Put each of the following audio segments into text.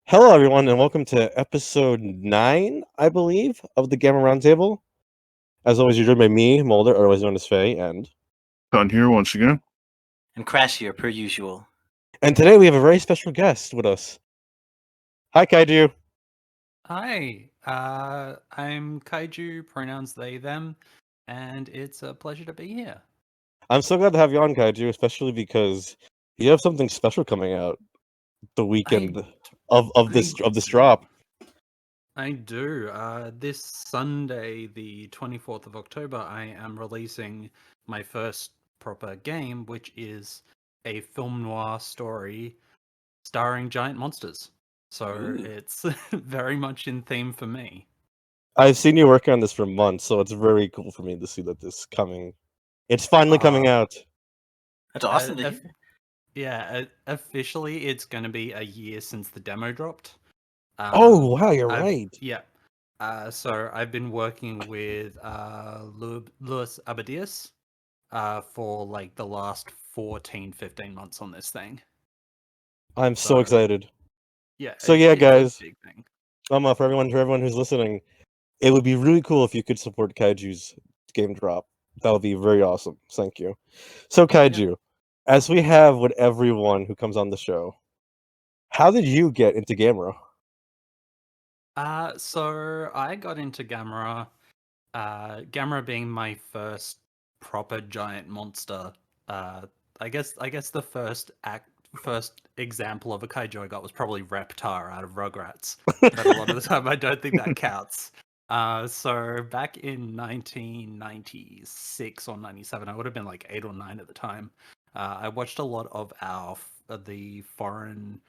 Hello, everyone, and welcome to episode 9, I believe, of the Gamma Roundtable. As always, you're joined by me, Mulder, otherwise known as Faye, Done here once again. And Crashier, per usual. and today we have a very special guest with us. Hi, Kaiju. Hi, I'm Kaiju, pronouns they, them, and it's a pleasure to be here. I'm so glad to have you on, Kaiju, especially because you have something special coming out the weekend of this drop. I do. This Sunday, the 24th of October, I am releasing my first proper game, which is a film noir story starring giant monsters. So it's very much in theme for me. I've seen you working on this for months, so it's very cool for me to see that this coming. It's finally coming out. That's awesome to hear. Yeah, officially it's going to be a year since the demo dropped. Oh, wow, you're right. Yeah. So I've been working with Luis Abadias for like the last 14, 15 months on this thing. I'm so excited. Yeah. So yeah, guys, it's a big thing. for everyone who's listening, it would be really cool if you could support Kaiju's game drop. That would be very awesome. Thank you. So Kaiju, as we have with everyone who comes on the show, how did you get into Gamera? So I got into Gamera, Gamera being my first proper giant monster. I guess the first example of a kaiju I got was probably Reptar out of Rugrats, but a lot of the time I don't think that counts. So back in 1996 or 97, I would have been like 8 or 9 at the time. I watched a lot of the foreign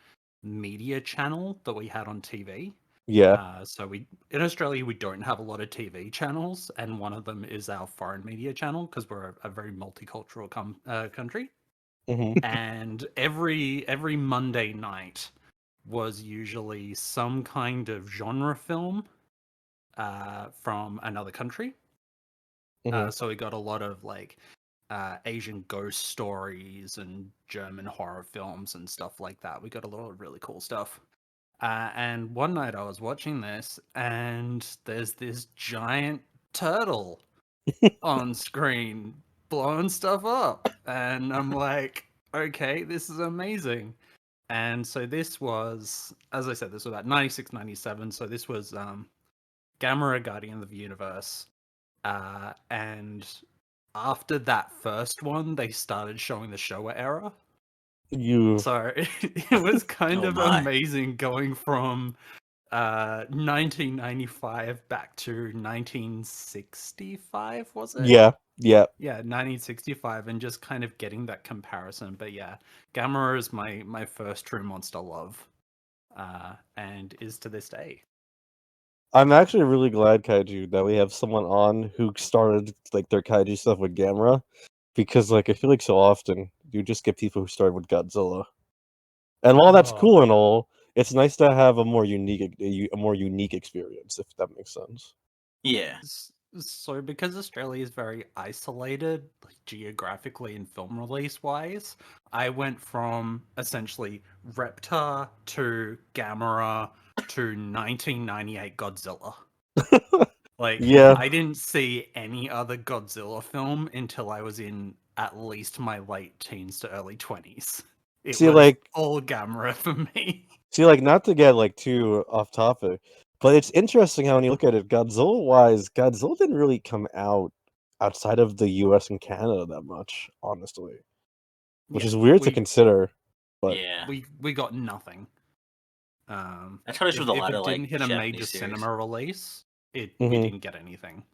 media channel that we had on TV. Yeah. So in Australia we don't have a lot of TV channels, and one of them is our foreign media channel because we're a very multicultural country. Mm-hmm. And every Monday night was usually some kind of genre film from another country. Mm-hmm. So we got a lot of like Asian ghost stories and German horror films and stuff like that. We got a lot of really cool stuff. And one night I was watching this, and there's this giant turtle on screen blowing stuff up. And I'm like, okay, this is amazing. And so this was, as I said, this was about 96, 97. So this was Gamera Guardian of the Universe. And after that first one, they started showing the Showa era. So it was kind of amazing going from 1995 back to 1965, was it? Yeah, 1965, and just kind of getting that comparison. But yeah, Gamera is my first true monster love, and is to this day. I'm actually really glad, Kaiju, that we have someone on who started like their Kaiju stuff with Gamera, because like I feel like so often you just get people who started with Godzilla. And while that's cool and all, it's nice to have a more unique experience, if that makes sense. Yeah. So because Australia is very isolated, like geographically and film release wise, I went from essentially Reptar to Gamera to 1998 Godzilla. I didn't see any other Godzilla film until I was in at least my late teens to early 20s. It was all Gamera for me. See, like, not to get like too off topic, but it's interesting how when you look at it, Godzilla-wise, Godzilla didn't really come out outside of the US and Canada that much, honestly. Which is weird to consider. But yeah, we got nothing. That's how it was a lot of like didn't hit a major cinema release, we didn't get anything.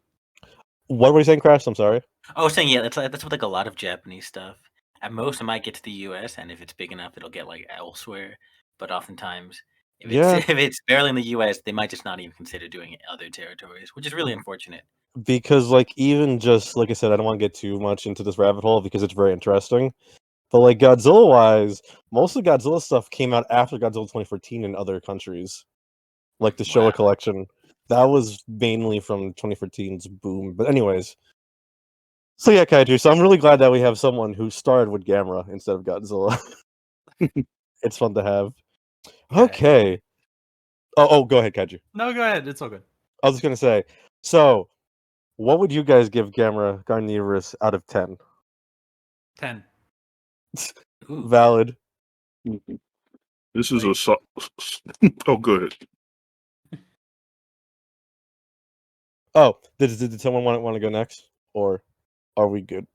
What were you saying, Crash? I'm sorry. I was saying, yeah, that's with like a lot of Japanese stuff. At most, it might get to the US, and if it's big enough, it'll get like elsewhere. But oftentimes, if it's barely in the US, they might just not even consider doing it in other territories, which is really unfortunate. Because, like, even just like I said, I don't want to get too much into this rabbit hole because it's very interesting. But like Godzilla-wise, most of Godzilla stuff came out after Godzilla 2014 in other countries, like the Showa collection. That was mainly from 2014's boom. But anyways, so yeah, Kaiju. So I'm really glad that we have someone who started with Gamera instead of Godzilla. It's fun to have. Okay, Oh, go ahead, Kaiju. No, go ahead. It's all good. I was just gonna say. So, what would you guys give Gamera Garniverse out of 10? 10. Ooh. Valid. This is a oh, go ahead. Oh, did someone want to go next, or are we good?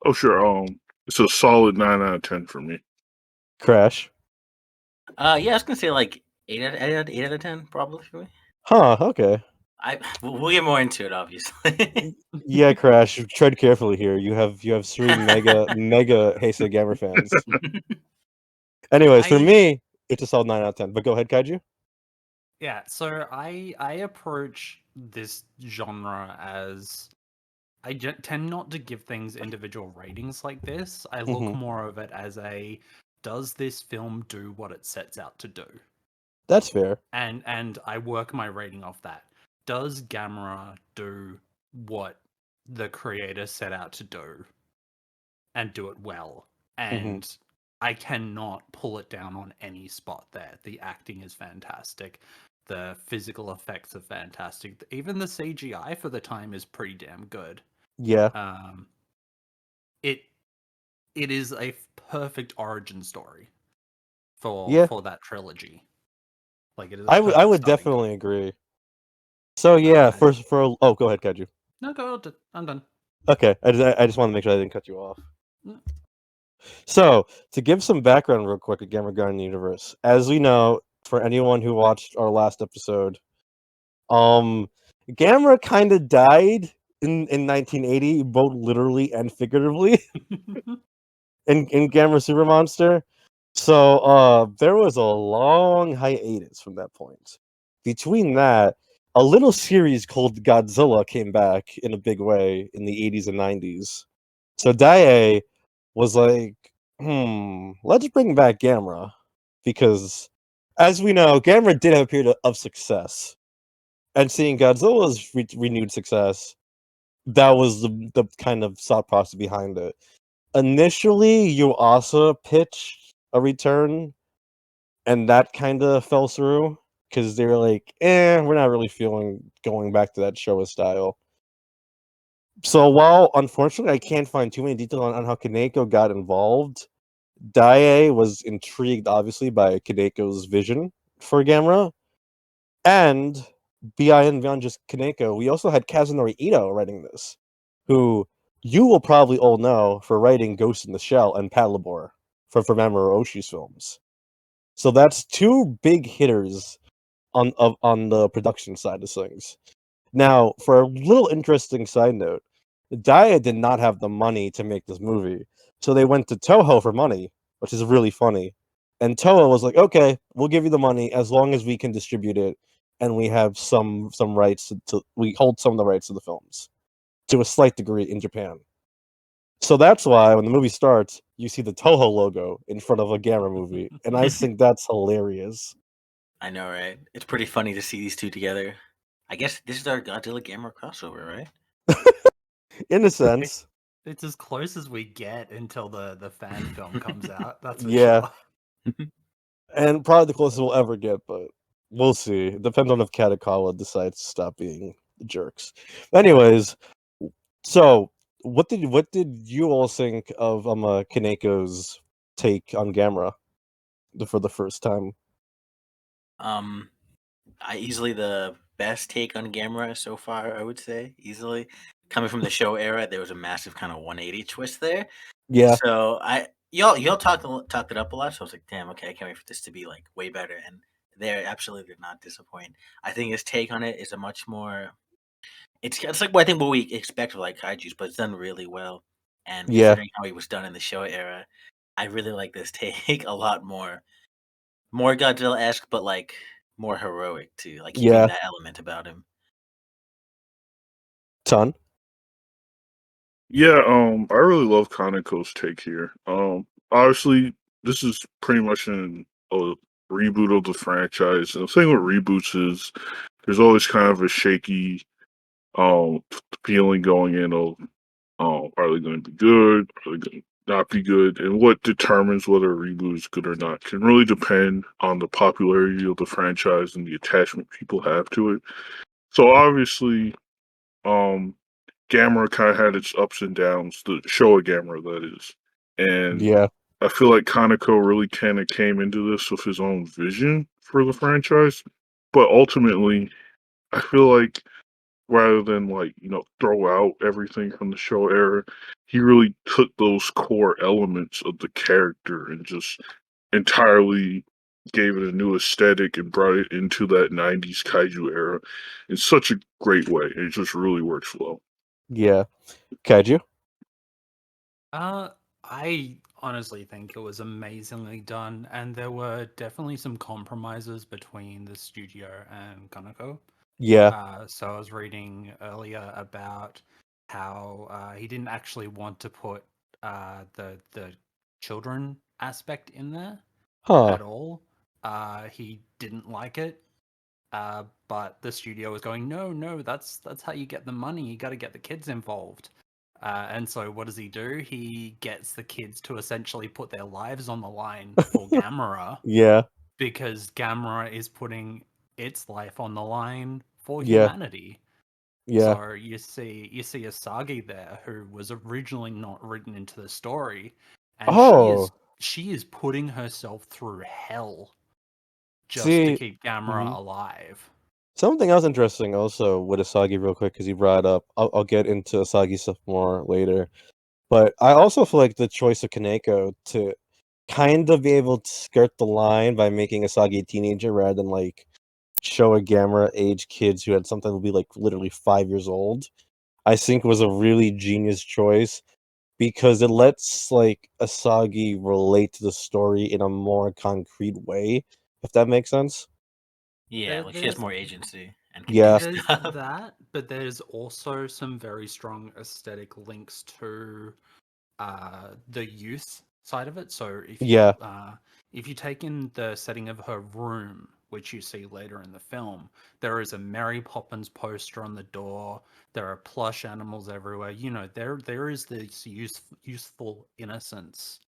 Oh, sure. It's a solid 9 out of 10 for me. Crash. Yeah, I was gonna say like 8 out of 10, probably for me. Huh. Okay. We'll get more into it, obviously. Yeah, Crash. Tread carefully here. You have 3 mega Heisei Gamera fans. Anyways, for me, it's a solid 9 out of 10. But go ahead, Kaiju. Yeah, so I approach this genre as tend not to give things individual ratings like this. I look Mhm. more of it as does this film do what it sets out to do? That's fair. And I work my rating off that. Does Gamera do what the creator set out to do and do it well? And I cannot pull it down on any spot there. The acting is fantastic. The physical effects are fantastic. Even the CGI for the time is pretty damn good. Yeah. It is a perfect origin story for that trilogy. Like it is. I would definitely agree. So yeah, for go ahead, Kaiju. No, go. I'm done. Okay, I just want to make sure I didn't cut you off. So to give some background real quick at Gamera Garden Universe, as we know, for anyone who watched our last episode, Gamera kind of died in 1980, both literally and figuratively, in Gamera Super Monster. So there was a long hiatus from that point. Between that, a little series called Godzilla came back in a big way in the 80s and 90s. So Daiei was like, let's bring back Gamera. Because, as we know, Gamera did have a period of success. And seeing Godzilla's renewed success, that was the kind of thought process behind it. Initially, Yuasa pitched a return, and that kind of fell through because they were like, we're not really feeling going back to that Showa style. So while unfortunately I can't find too many details on how Kaneko got involved, Daiei was intrigued obviously by Kaneko's vision for Gamera, and beyond just Kaneko, we also had Kazunori Ito writing this, who you will probably all know for writing Ghost in the Shell and Paddleboard for Mamoru Oshii's films. So that's 2 big hitters on the production side of things. Now, for a little interesting side note, Daiei did not have the money to make this movie, so they went to Toho for money, which is really funny. And Toho was like, "Okay, we'll give you the money as long as we can distribute it, and we have some rights to we hold some of the rights to the films, to a slight degree in Japan." So that's why when the movie starts, you see the Toho logo in front of a Gamera movie, and I think that's hilarious. I know, right? It's pretty funny to see these two together. I guess this is our Godzilla Gamera crossover, right? In a sense. It's as close as we get until the fan film comes out. That's for Yeah. sure. And probably the closest we'll ever get, but we'll see. It depends on if Katakawa decides to stop being jerks. Anyways, so what did you all think of Kaneko's take on Gamera for the first time? I easily the best take on Gamera so far, I would say. Easily. Coming from the show era, there was a massive kind of 180 twist there. Yeah. So y'all talked it up a lot, so I was like, damn, okay, I can't wait for this to be like way better. And they absolutely did not disappoint. I think his take on it is a much more it's like what I think what we expect of like Kaiju's, but it's done really well. And Yeah. considering how he was done in the show era, I really like this take a lot more. More Godzilla-esque, but like more heroic too. Like keeping Yeah. that element about him. Ton. Yeah, I really love Kaneko's take here. Obviously, this is pretty much a reboot of the franchise. And the thing with reboots is there's always kind of a shaky feeling going in of, are they going to be good? Are they going to not be good, and what determines whether a reboot is good or not can really depend on the popularity of the franchise and the attachment people have to it. So obviously, Gamera kind of had its ups and downs. The show of Gamera, that is, and Yeah. I feel like Kaneko really kind of came into this with his own vision for the franchise, but ultimately, I feel like rather than throw out everything from the show era, he really took those core elements of the character and just entirely gave it a new aesthetic and brought it into that 90s kaiju era in such a great way. It just really works well. Yeah. Kaiju? I honestly think it was amazingly done, and there were definitely some compromises between the studio and Kaneko. Yeah. So I was reading earlier about how he didn't actually want to put the children aspect in there Huh. at all. He didn't like it. But the studio was going, no, that's how you get the money. You got to get the kids involved. And so what does he do? He gets the kids to essentially put their lives on the line for Gamera Yeah. because Gamera is putting its life on the line for Yeah. humanity. Yeah. So you see Asagi there, who was originally not written into the story, and Oh. she is putting herself through hell just to See, keep Gamera alive. something else interesting also with Asagi real quick because you brought it up. I'll get into Asagi stuff more later. But I also feel like the choice of Kaneko to kind of be able to skirt the line by making Asagi a teenager rather than show a Gamera age kids who had something to be literally 5 years old, I think was a really genius choice because it lets Asagi relate to the story in a more concrete way, if that makes sense. Yeah, like she has more agency and can Yeah. do There's stuff. that, but there's also some very strong aesthetic links to the youth side of it. So Yeah. if you take in the setting of her room, which you see later in the film, there is a Mary Poppins poster on the door. There are plush animals everywhere. You know, there is this youthful innocence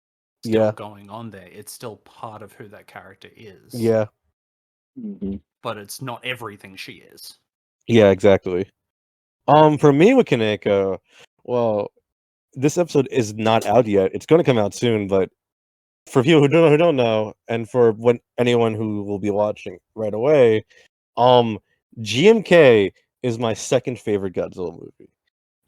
still Yeah. going on there. It's still part of who that character is, Yeah. but it's not everything she is. Yeah, exactly. For me with Kaneko, well, this episode is not out yet. It's going to come out soon, but for people who don't know, and for anyone who will be watching right away, GMK is my second favorite Godzilla movie.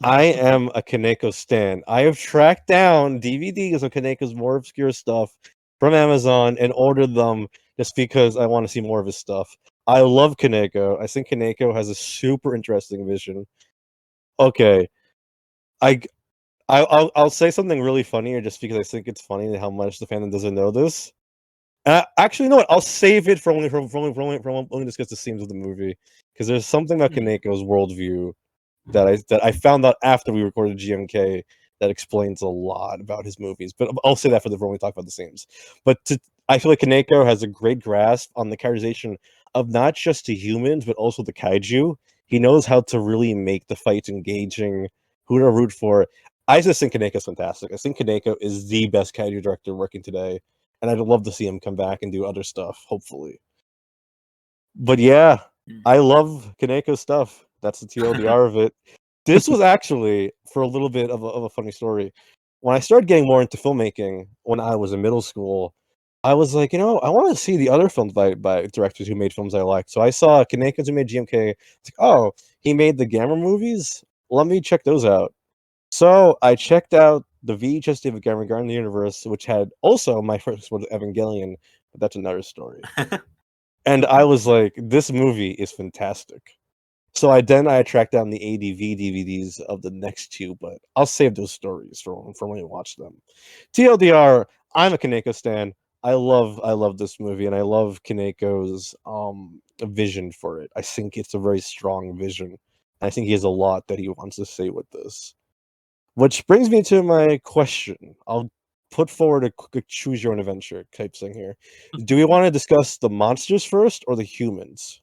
I am a Kaneko stan. I have tracked down DVDs of Kaneko's more obscure stuff from Amazon and ordered them just because I want to see more of his stuff. I love Kaneko. I think Kaneko has a super interesting vision. Okay, I I'll say something really funnier just because I think it's funny how much the fandom doesn't know this. Actually, you know what? I'll save it for only discuss the themes of the movie because there's something about Kaneko's worldview that I found out after we recorded GMK that explains a lot about his movies. But I'll say that when we talk about the themes. I feel like Kaneko has a great grasp on the characterization of not just the humans but also the kaiju. He knows how to really make the fights engaging, who to root for. I just think Kaneko's fantastic. I think Kaneko is the best kaiju director working today, and I'd love to see him come back and do other stuff, hopefully. But yeah, I love Kaneko's stuff. That's the TLDR of it. This was actually, for a little bit of a funny story, when I started getting more into filmmaking when I was in middle school, I was like, I want to see the other films by directors who made films I liked. So I saw Kaneko's who made GMK. It's like, oh, he made the Gamera movies? Let me check those out. So I checked out the VHS tape of Gamera Guardian of the Universe, which had also my first one, Evangelion, but that's another story. And I was like, this movie is fantastic. So I tracked down the ADV DVDs of the next two, but I'll save those stories for when you watch them. TLDR, I'm a Kaneko stan. I love this movie and I love Kaneko's vision for it. I think it's a very strong vision. I think he has a lot that he wants to say with this. Which brings me to my question. I'll put forward a quick choose your own adventure type thing here. Do we want to discuss the monsters first or the humans?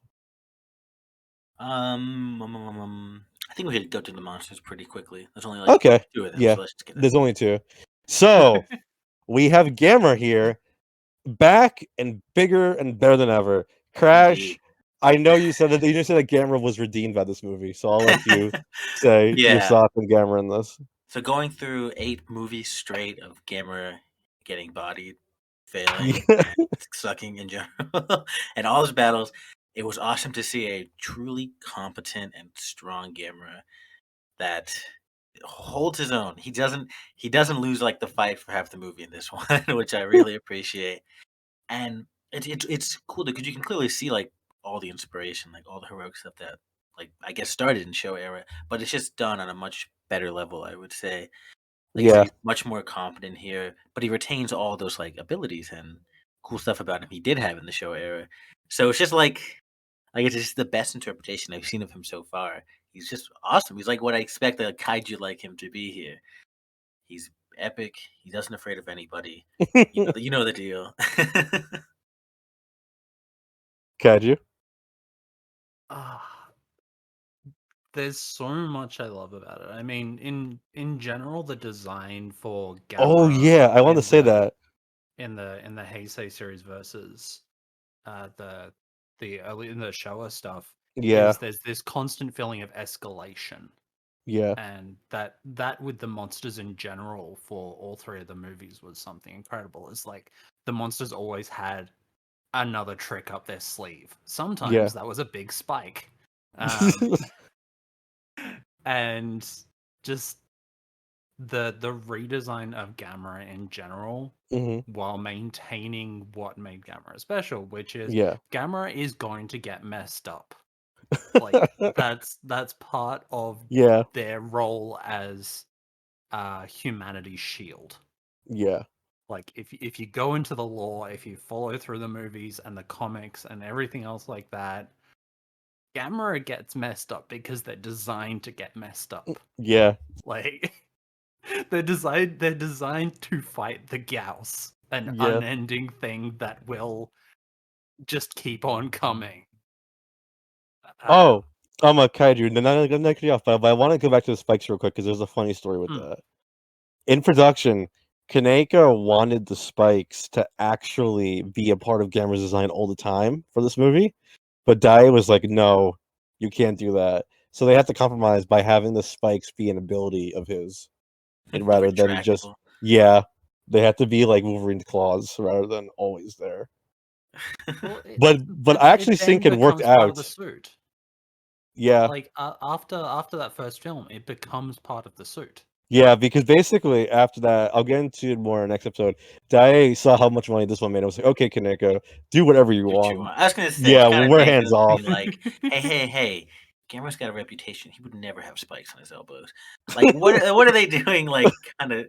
I think we could go to the monsters pretty quickly. There's only Okay. two of them, Yeah. so let's just get There's into only it. two. So we have Gamera here, back and bigger and better than ever. Crash, Indeed. I know you said that Gamera was redeemed by this movie, so I'll let you say your thoughts on Gamera in this. So going through 8 movies straight of Gamera getting bodied, failing, and sucking in general, and all his battles, it was awesome to see a truly competent and strong Gamera that holds his own. He doesn't lose like the fight for half the movie in this one, which I really appreciate. And it's cool because you can clearly see like all the inspiration, like all the heroic stuff that like I guess started in show era, but it's just done on a much better level, I would say. Like he's much more confident here, but he retains all those like abilities and cool stuff about him he did have in the show era. So it's just like I guess it's just the best interpretation I've seen of him so far. He's just awesome. He's like what I expect a kaiju like him to be here. He's epic. He doesn't afraid of anybody. You know the deal. Kaiju. There's so much I love about it. I mean, in general, the design for Gamera. Oh yeah, I want to say that in the Heisei series versus the early in the Showa stuff. Yeah, there's this constant feeling of escalation. Yeah, and that with the monsters in general for all 3 of the movies was something incredible. It's like the monsters always had another trick up their sleeve. Sometimes that was a big spike. And just the redesign of Gamera in general, while maintaining what made Gamera special, which is Gamera is going to get messed up. Like that's part of their role as humanity's shield. Yeah. Like if you go into the lore, if you follow through the movies and the comics and everything else like that, Gamera gets messed up because they're designed to get messed up. Yeah. Like they're designed to fight the Gyaos, an unending thing that will just keep on coming. I'm a kaiju. I'm not gonna cut you off, but I want to go back to the spikes real quick because there's a funny story with that. In production, Kaneko wanted the spikes to actually be a part of Gamera's design all the time for this movie, but Dai was like, "No, you can't do that." So they had to compromise by having the spikes be an ability of his, and rather than just they had to be like Wolverine's claws rather than always there. Well, but I actually think it worked out. Part of the suit. Yeah. Like after that first film, it becomes part of the suit. Yeah, because basically after that, I'll get into it more in the next episode. Dai saw how much money this one made. I was like, okay, Kaneko, do whatever you want. I was gonna say, we're hands off. Like, hey, Gamera's got a reputation. He would never have spikes on his elbows. Like, what are they doing? Like, kind of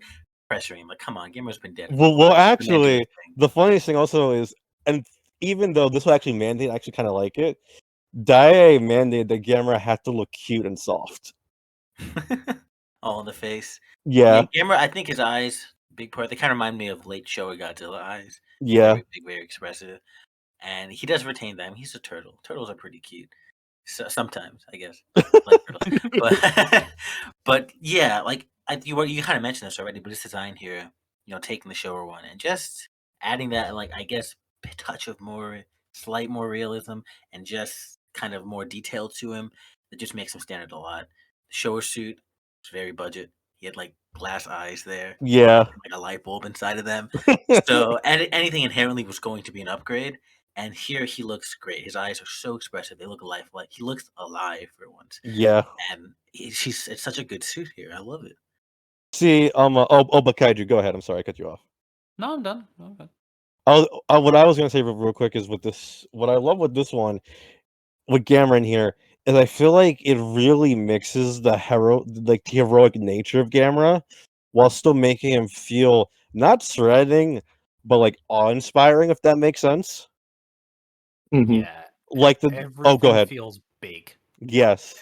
pressuring him. Like, come on, Gamera's been dead. Well, actually, the funniest thing also is, and even though this will actually mandate, I actually kind of like it. Dai mandated that Gamera had to look cute and soft. All in the face. Yeah. Gamera, I think his eyes, big part, they kind of remind me of late Showa Godzilla eyes. Yeah. Very big, very expressive. And he does retain them. He's a turtle. Turtles are pretty cute. So, sometimes, I guess. Like but yeah, like you kind of mentioned this already, but his design here, taking the Showa one and just adding that, like, I guess, touch of slight more realism and just kind of more detail to him that just makes him stand out a lot. The Showa suit was very budget. He had like glass eyes there. Yeah. Like a light bulb inside of them. So anything inherently was going to be an upgrade. And here he looks great. His eyes are so expressive. They look lifelike. He looks alive for once. Yeah. And it's such a good suit here. I love it. See, but Kaiju, go ahead. I'm sorry, I cut you off. No, I'm done. Okay. What I was gonna say real quick is with this, what I love with this one, with Gamera in here, is I feel like it really mixes the heroic nature of Gamera, while still making him feel not threatening, but like awe-inspiring, if that makes sense. Yeah. Like everything go ahead. Feels big. Yes.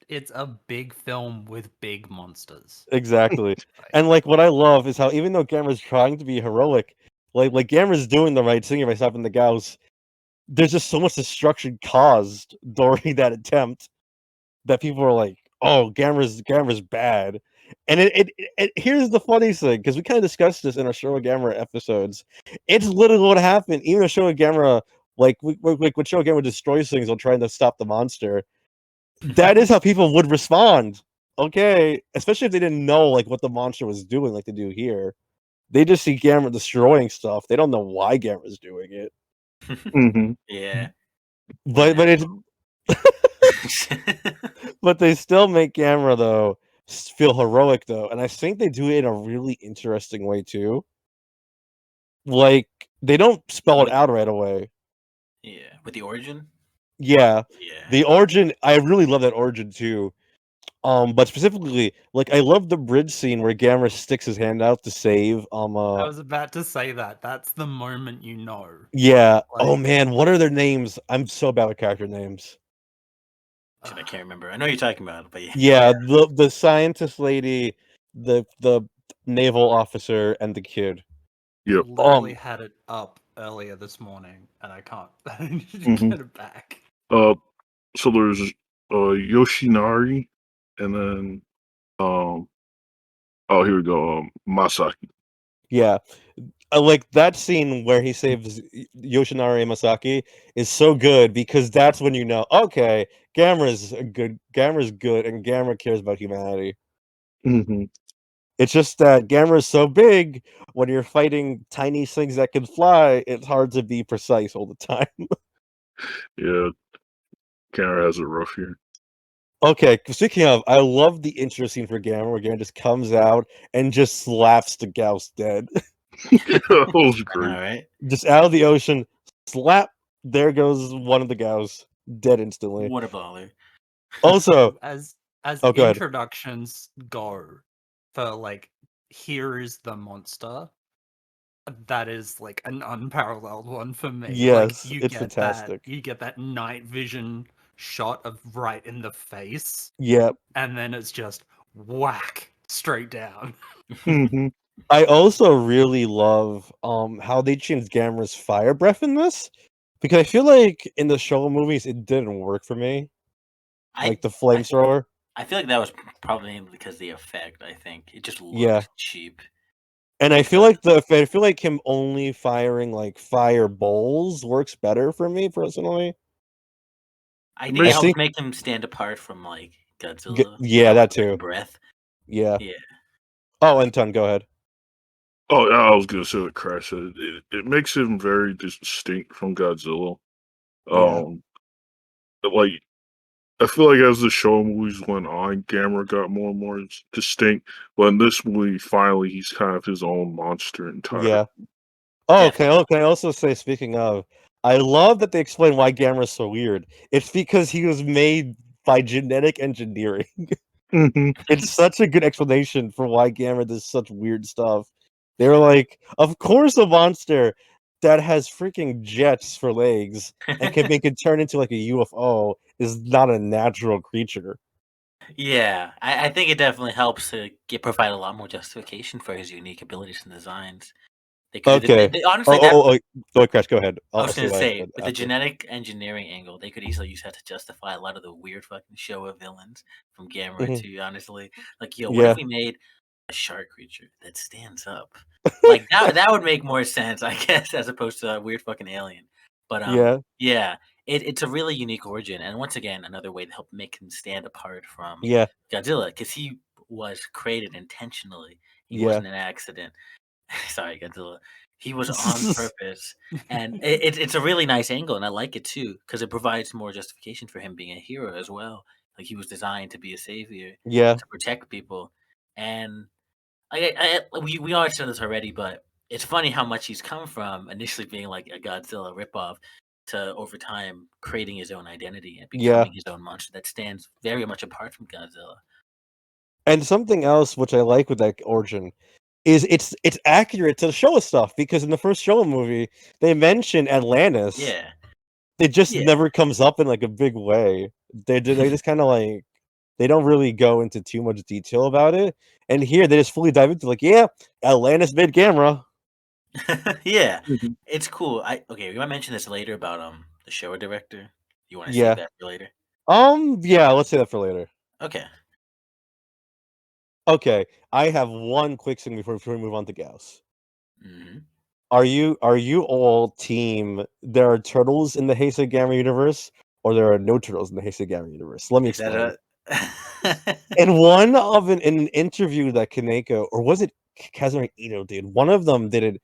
It's a big film with big monsters. Exactly. And like what I love is how even though Gamera's trying to be heroic, like Gamera's doing the right thing by stopping the Gyaos, there's just so much destruction caused during that attempt that people are like, "Oh, Gamera's bad," And here's the funny thing, because we kind of discussed this in our Showa Gamera episodes. It's literally what happened. Even if Showa Gamera, like when Showa Gamera destroys things while trying to stop the monster, that is how people would respond. Okay, especially if they didn't know like what the monster was doing, like they do here. They just see Gamera destroying stuff. They don't know why Gamera's doing it. Mm-hmm. Yeah. But it's but they still make Gamera though feel heroic though, and I think they do it in a really interesting way too. Like they don't spell it out right away. Yeah. With the origin? Yeah. Yeah. The origin, I really love that origin too. But specifically, like I love the bridge scene where Gamera sticks his hand out to save I was about to say that. That's the moment you know. Yeah. Oh Like, man, what are their names? I'm so bad with character names. Shit, I can't remember. I know you're talking about it, but yeah. Yeah, the scientist lady, the naval officer, and the kid. Yep. literally had it up earlier this morning, and I can't get it back. So there's Yoshinari, and then oh, here we go. Masaki. Yeah. Like that scene where he saves Yoshinari Masaki is so good because that's when you know, okay, Gamera's good, and Gamera cares about humanity. Mm-hmm. It's just that Gamera is so big, when you're fighting tiny things that can fly, it's hard to be precise all the time. Yeah, Gamera has it rough here. Okay, speaking of, I love the intro scene for Gamera where Gamera just comes out and just slaps the Gyaos dead. That was I great. know, right? Just out of the ocean, slap, there goes one of the Gyaos, dead instantly. What a baller. Also, As oh, go ahead. introductions go, for like, here is the monster. That is like an unparalleled one for me. Yes, like, you it's get fantastic. you get that night vision shot of right in the face, Yep. and then it's just whack straight down. Mm-hmm. I also really love how they changed Gamera's fire breath in this, because I feel like in the Showa movies it didn't work for me. Like the flamethrower. I feel like that was probably because of the effect. I think it just looked Yeah. cheap. And I feel like him only firing like fire bowls works better for me personally. I think it makes- helps make him stand apart from like Godzilla. Yeah, that too. Breath. Yeah. Yeah. Oh, Anton, go ahead. Oh, I was gonna say what Crash said. It makes him very distinct from Godzilla. Yeah. Like I feel like as the show movies went on, Gamera got more and more distinct. But in this movie, finally, he's kind of his own monster entirely. Yeah. Oh, Definitely. can I also say, speaking of, I love that they explain why Gamera's so weird. It's because he was made by genetic engineering. Mm-hmm. It's such a good explanation for why Gamera does such weird stuff. They were like, of course a monster that has freaking jets for legs and can make it turn into like a UFO is not a natural creature. Yeah, I think it definitely helps to provide a lot more justification for his unique abilities and designs. They could Okay. honestly Crash, go ahead. I was I'll gonna say what I say, said with the after. genetic engineering angle, they could easily use that to justify a lot of the weird fucking Showa villains from Gamera Mhm. too, honestly. Like, yo, what Yeah. if we made a shark creature that stands up? Like that would make more sense, I guess, as opposed to a weird fucking alien. But Yeah. it's a really unique origin, and once again, another way to help make him stand apart from Yeah. Godzilla, because he was created intentionally. He Yeah. wasn't an accident. Sorry, Godzilla. He was on purpose, and it's a really nice angle, and I like it too because it provides more justification for him being a hero as well. Like he was designed to be a savior, Yeah. to protect people, and we already said this already, but it's funny how much he's come from initially being like a Godzilla ripoff to over time creating his own identity and Yeah. becoming his own monster that stands very much apart from Godzilla. And something else which I like with that origin is it's accurate to the Showa stuff, because in the first Showa movie they mention Atlantis. Yeah. It just Yeah. never comes up in like a big way. They just kind of like, they don't really go into too much detail about it. And here they just fully dive into like, yeah, Atlantis made Gamera. Yeah, Mhm. it's cool. We might mention this later about the show director. You want to Yeah. save that for later? Yeah, let's say that for later. Okay. Okay, I have one quick thing before we move on to Gyaos. Mhm. Are you all team there are turtles in the Heisei Gamera universe, or there are no turtles in the Heisei Gamera universe? Let me Is explain. that In one of in an interview that Kaneko, or was it Kazunori Ito did, one of them did it,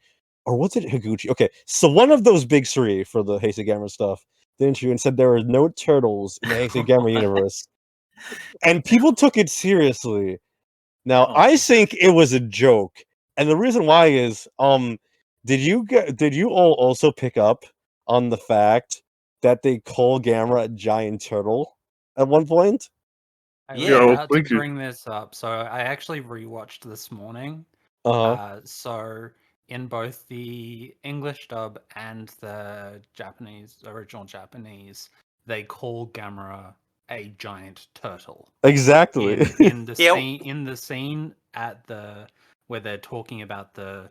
or was it Higuchi? Okay, so one of those big three for the Heisei Gamera stuff did an interview and said there were no turtles in the Heisei Gamera universe, and people took it seriously. Now, Oh I my think it was a joke, and the reason why is, did you all also pick up on the fact that they call Gamera a giant turtle at one point? I was Yeah, I Yeah. was about to thinking. bring this up. So I actually rewatched this morning. So in both the English dub and the original Japanese, they call Gamera a giant turtle. Exactly. In the Yeah. scene at the where they're talking about the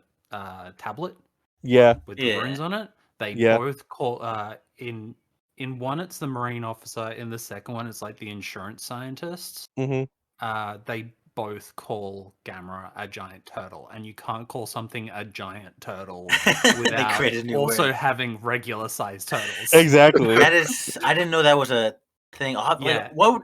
tablet Yeah, with the Yeah. runes on it, they Yeah. both call in one it's the marine officer, in the second one it's like the insurance scientists. mhm. They both call Gamera a giant turtle, and you can't call something a giant turtle They without created a new also word. having regular sized turtles. Exactly. That is, I didn't know that was a thing. Yeah. Like, what?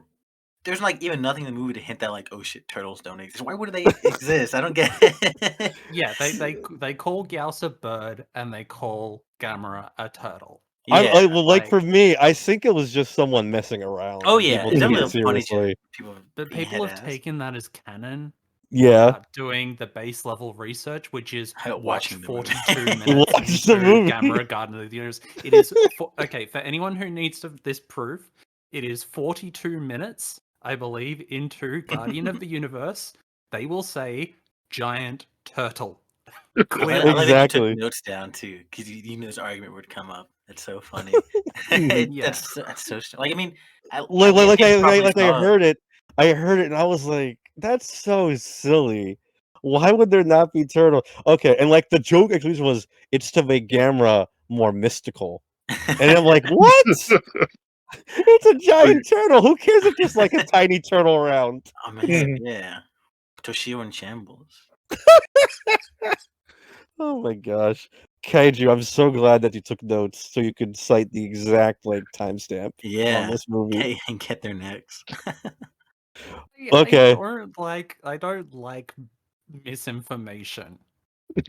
There's like even nothing in the movie to hint that like, oh shit, turtles don't exist. Why would they exist? I don't get it. Yeah, they call Gyaos a bird and they call Gamera a turtle. Yeah. Well, like for me, I think it was just someone messing around. Oh and yeah, people it's took definitely it a funny seriously. joke. People But being people have head ass. taken that as canon Yeah, without doing the base level research, which is watch Watching the movie. 42 minutes watch into the movie. Gamera Garden of the Universe. It is okay for anyone who needs this proof. It is 42 minutes, I believe, into Guardian of the Universe. They will say giant turtle. I like that you took Exactly. notes down too, because you knew this argument would come up. That's so funny. Yeah. That's so like. I mean, Like if you properly I saw, heard it. I heard it, and I was like, "That's so silly. Why would there not be turtle?" Okay, and like the joke actually was, "It's to make Gamera more mystical," and I'm like, "What? It's a giant turtle. Who cares if there's like a tiny turtle around?" oh man, yeah, Toshio in shambles. Oh my gosh. Kaiju, I'm so glad that you took notes so you could cite the exact like timestamp on Yeah, this movie. and get their necks. Okay. I don't like misinformation,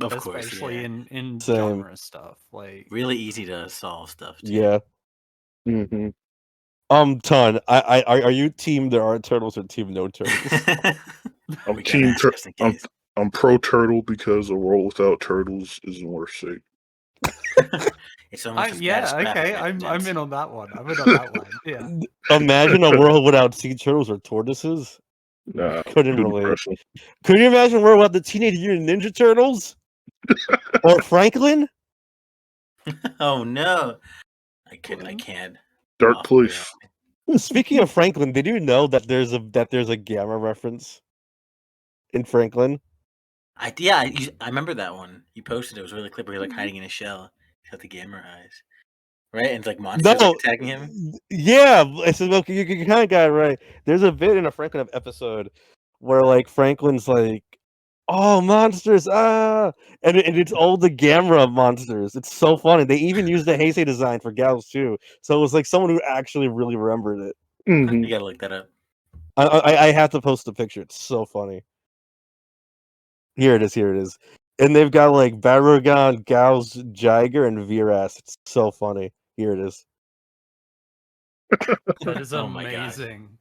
Of course, especially yeah. in Same. genre stuff. Like Really easy to solve stuff too. Yeah. hmm Ton, are you team there are turtles or team no turtles? I'm We gotta team. ask just in case. I'm pro turtle because a world without turtles isn't worth seeing. It's almost as bad as yeah, okay, graphic I'm in on that one. I'm in on that one. Yeah. Imagine a world without sea turtles or tortoises. Nah, Couldn't too relate. depressing. Could you imagine a world without the Teenage Mutant Ninja Turtles? Or Franklin? Oh no, I Well, can't. Dark Oh, yeah. place. Speaking of Franklin, did you know that there's a Gamma reference in Franklin? I remember that one. You posted it. It was really clip where he's like hiding in a shell. He's got the gamer eyes, right? And it's like monsters like No, attacking him. yeah, it's well, you kind of got it right. There's a bit in a Franklin episode where like Franklin's like, "Oh, monsters! Ah!" and it's all the Gamera monsters. It's so funny. They even used the Heisei design for Gals too, so it was like someone who actually really remembered it. hmm You gotta look that up. I have to post the picture. It's so funny. Here it is. Here it is. And they've got like Barugan, Gauss, Jiger, and Viras. It's so funny. Here it is. that is Oh my gosh. amazing.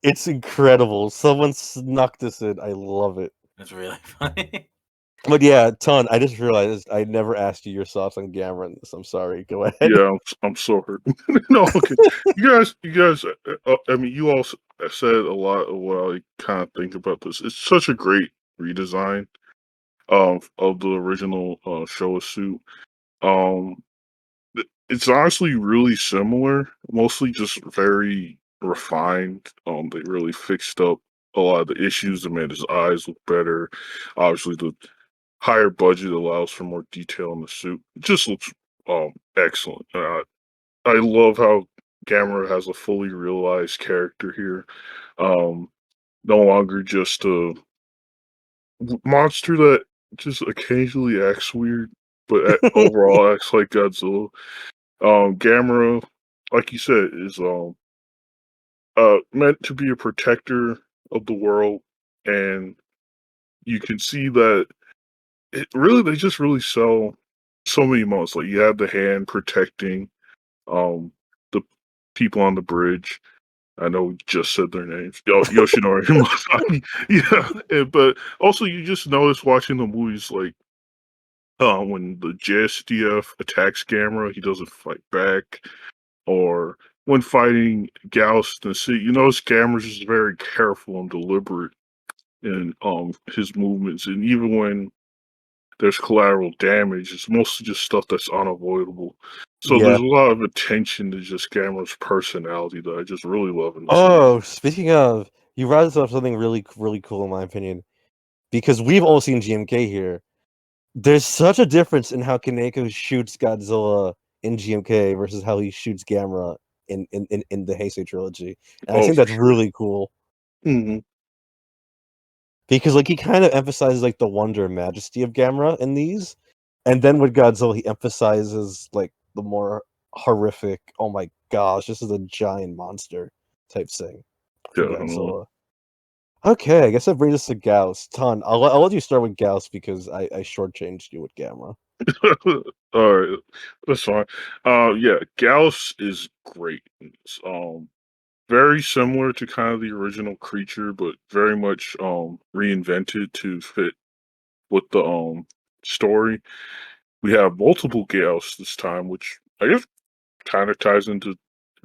It's incredible. Someone snuck this in. I love it. That's really funny. But yeah, Ton, I just realized I never asked you your thoughts on Gamera in this. I'm sorry. Go ahead. Yeah, I'm so hurt. No, okay. You guys. I mean, you all said a lot of what I kind of think about this. It's such a great redesign of the original Showa suit. Um, it's honestly really similar, mostly just very refined. They really fixed up a lot of the issues that made his eyes look better. Obviously, the higher budget allows for more detail in the suit. It just looks excellent. I love how Gamera has a fully realized character here. No longer just a monster that just occasionally acts weird, but overall acts like Godzilla. Gamera, like you said, is meant to be a protector of the world, and you can see that they just really sell so many moments. Like you have the hand protecting the people on the bridge. I know we just said their names. Yoshinori Masaki. Yeah, but also you just notice watching the movies like when the JSDF attacks Gamera, he doesn't fight back. Or when fighting Gyaos in the city, you notice Gamera's just very careful and deliberate in his movements. And even when there's collateral damage, it's mostly just stuff that's unavoidable. So Yeah. there's a lot of attention to just Gamera's personality that I just really love in the Oh, speaking of, you brought up something really, really cool in my opinion, because we've all seen GMK here. There's such a difference in how Kaneko shoots Godzilla in GMK versus how he shoots Gamera in the Heisei trilogy, and I Oh, think for that's sure. really cool because like he kind of emphasizes like the wonder and majesty of Gamera in these, and then with Godzilla he emphasizes like the more horrific. Oh my gosh, this is a giant monster type thing for Definitely. Godzilla. Okay, I guess that brings us to Gyaos. Ton, I'll let you start with Gyaos because I shortchanged you with Gamera. All right, that's fine. Yeah, Gyaos is great. It's very similar to kind of the original creature, but very much reinvented to fit with the story. We have multiple Gyaos this time, which I guess kind of ties into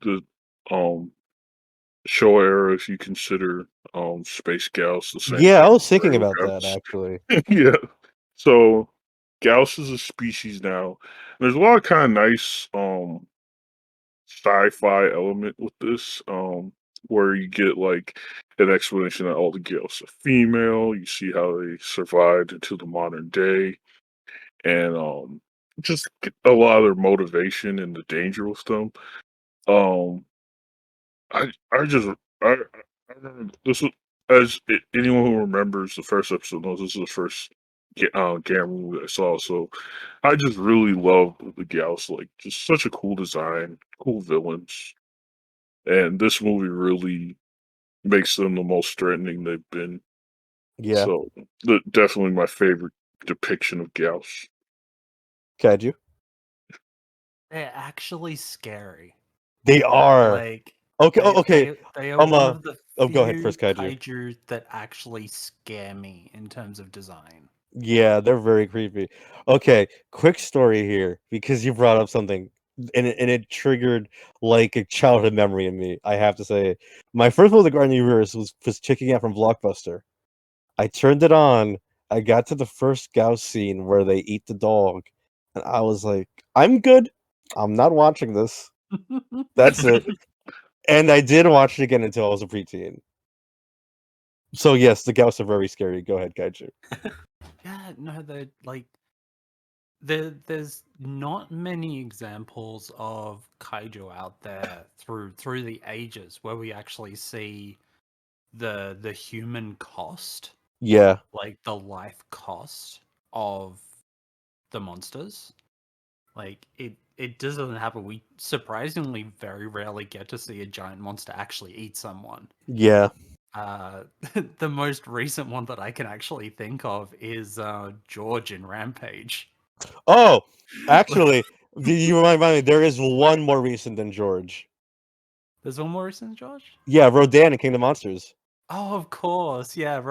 the um show era if you consider Space Gyaos the same Yeah, I thing. was thinking Regular about that Gyaos. actually. Yeah. So Gyaos is a species now. There's a lot of kind of nice sci-fi element with this, where you get like an explanation that all the Gyaos are female. You see how they survived into the modern day, and just get a lot of their motivation and the danger with them. Um, I just I remember this was anyone who remembers the first episode knows this is the first Gamera movie I saw. So I just really love the Gauss, like just such a cool design, cool villains, and this movie really makes them the most threatening they've been. Yeah, So definitely my favorite depiction of Gauss. Kaiju. They're actually scary. They are. Like Okay, they okay. they are one of the Oh, go ahead few first, Kaiju. kaiju that actually scare me in terms of design. Yeah, they're very creepy. Okay, quick story here because you brought up something and it triggered like a childhood memory in me. I have to say, my first one with the Guardian Universe was checking out from Blockbuster. I turned it on. I got to the first Gauss scene where they eat the dog, and I was like, "I'm good. I'm not watching this. That's it." And I did watch it again until I was a preteen. So yes, the Gauss are very scary. Go ahead, Kaiju. Yeah, no, they're like there's not many examples of kaiju out there through the ages where we actually see the human cost, Yeah, like the life cost of the monsters. Like it doesn't happen. We surprisingly very rarely get to see a giant monster actually eat someone. yeah. The most recent one that I can actually think of is George in Rampage. Oh, actually, you remind me. There is one more recent than George. There's one more recent, George. Yeah, Rodan in Kingdom Monsters. Oh, of course, yeah.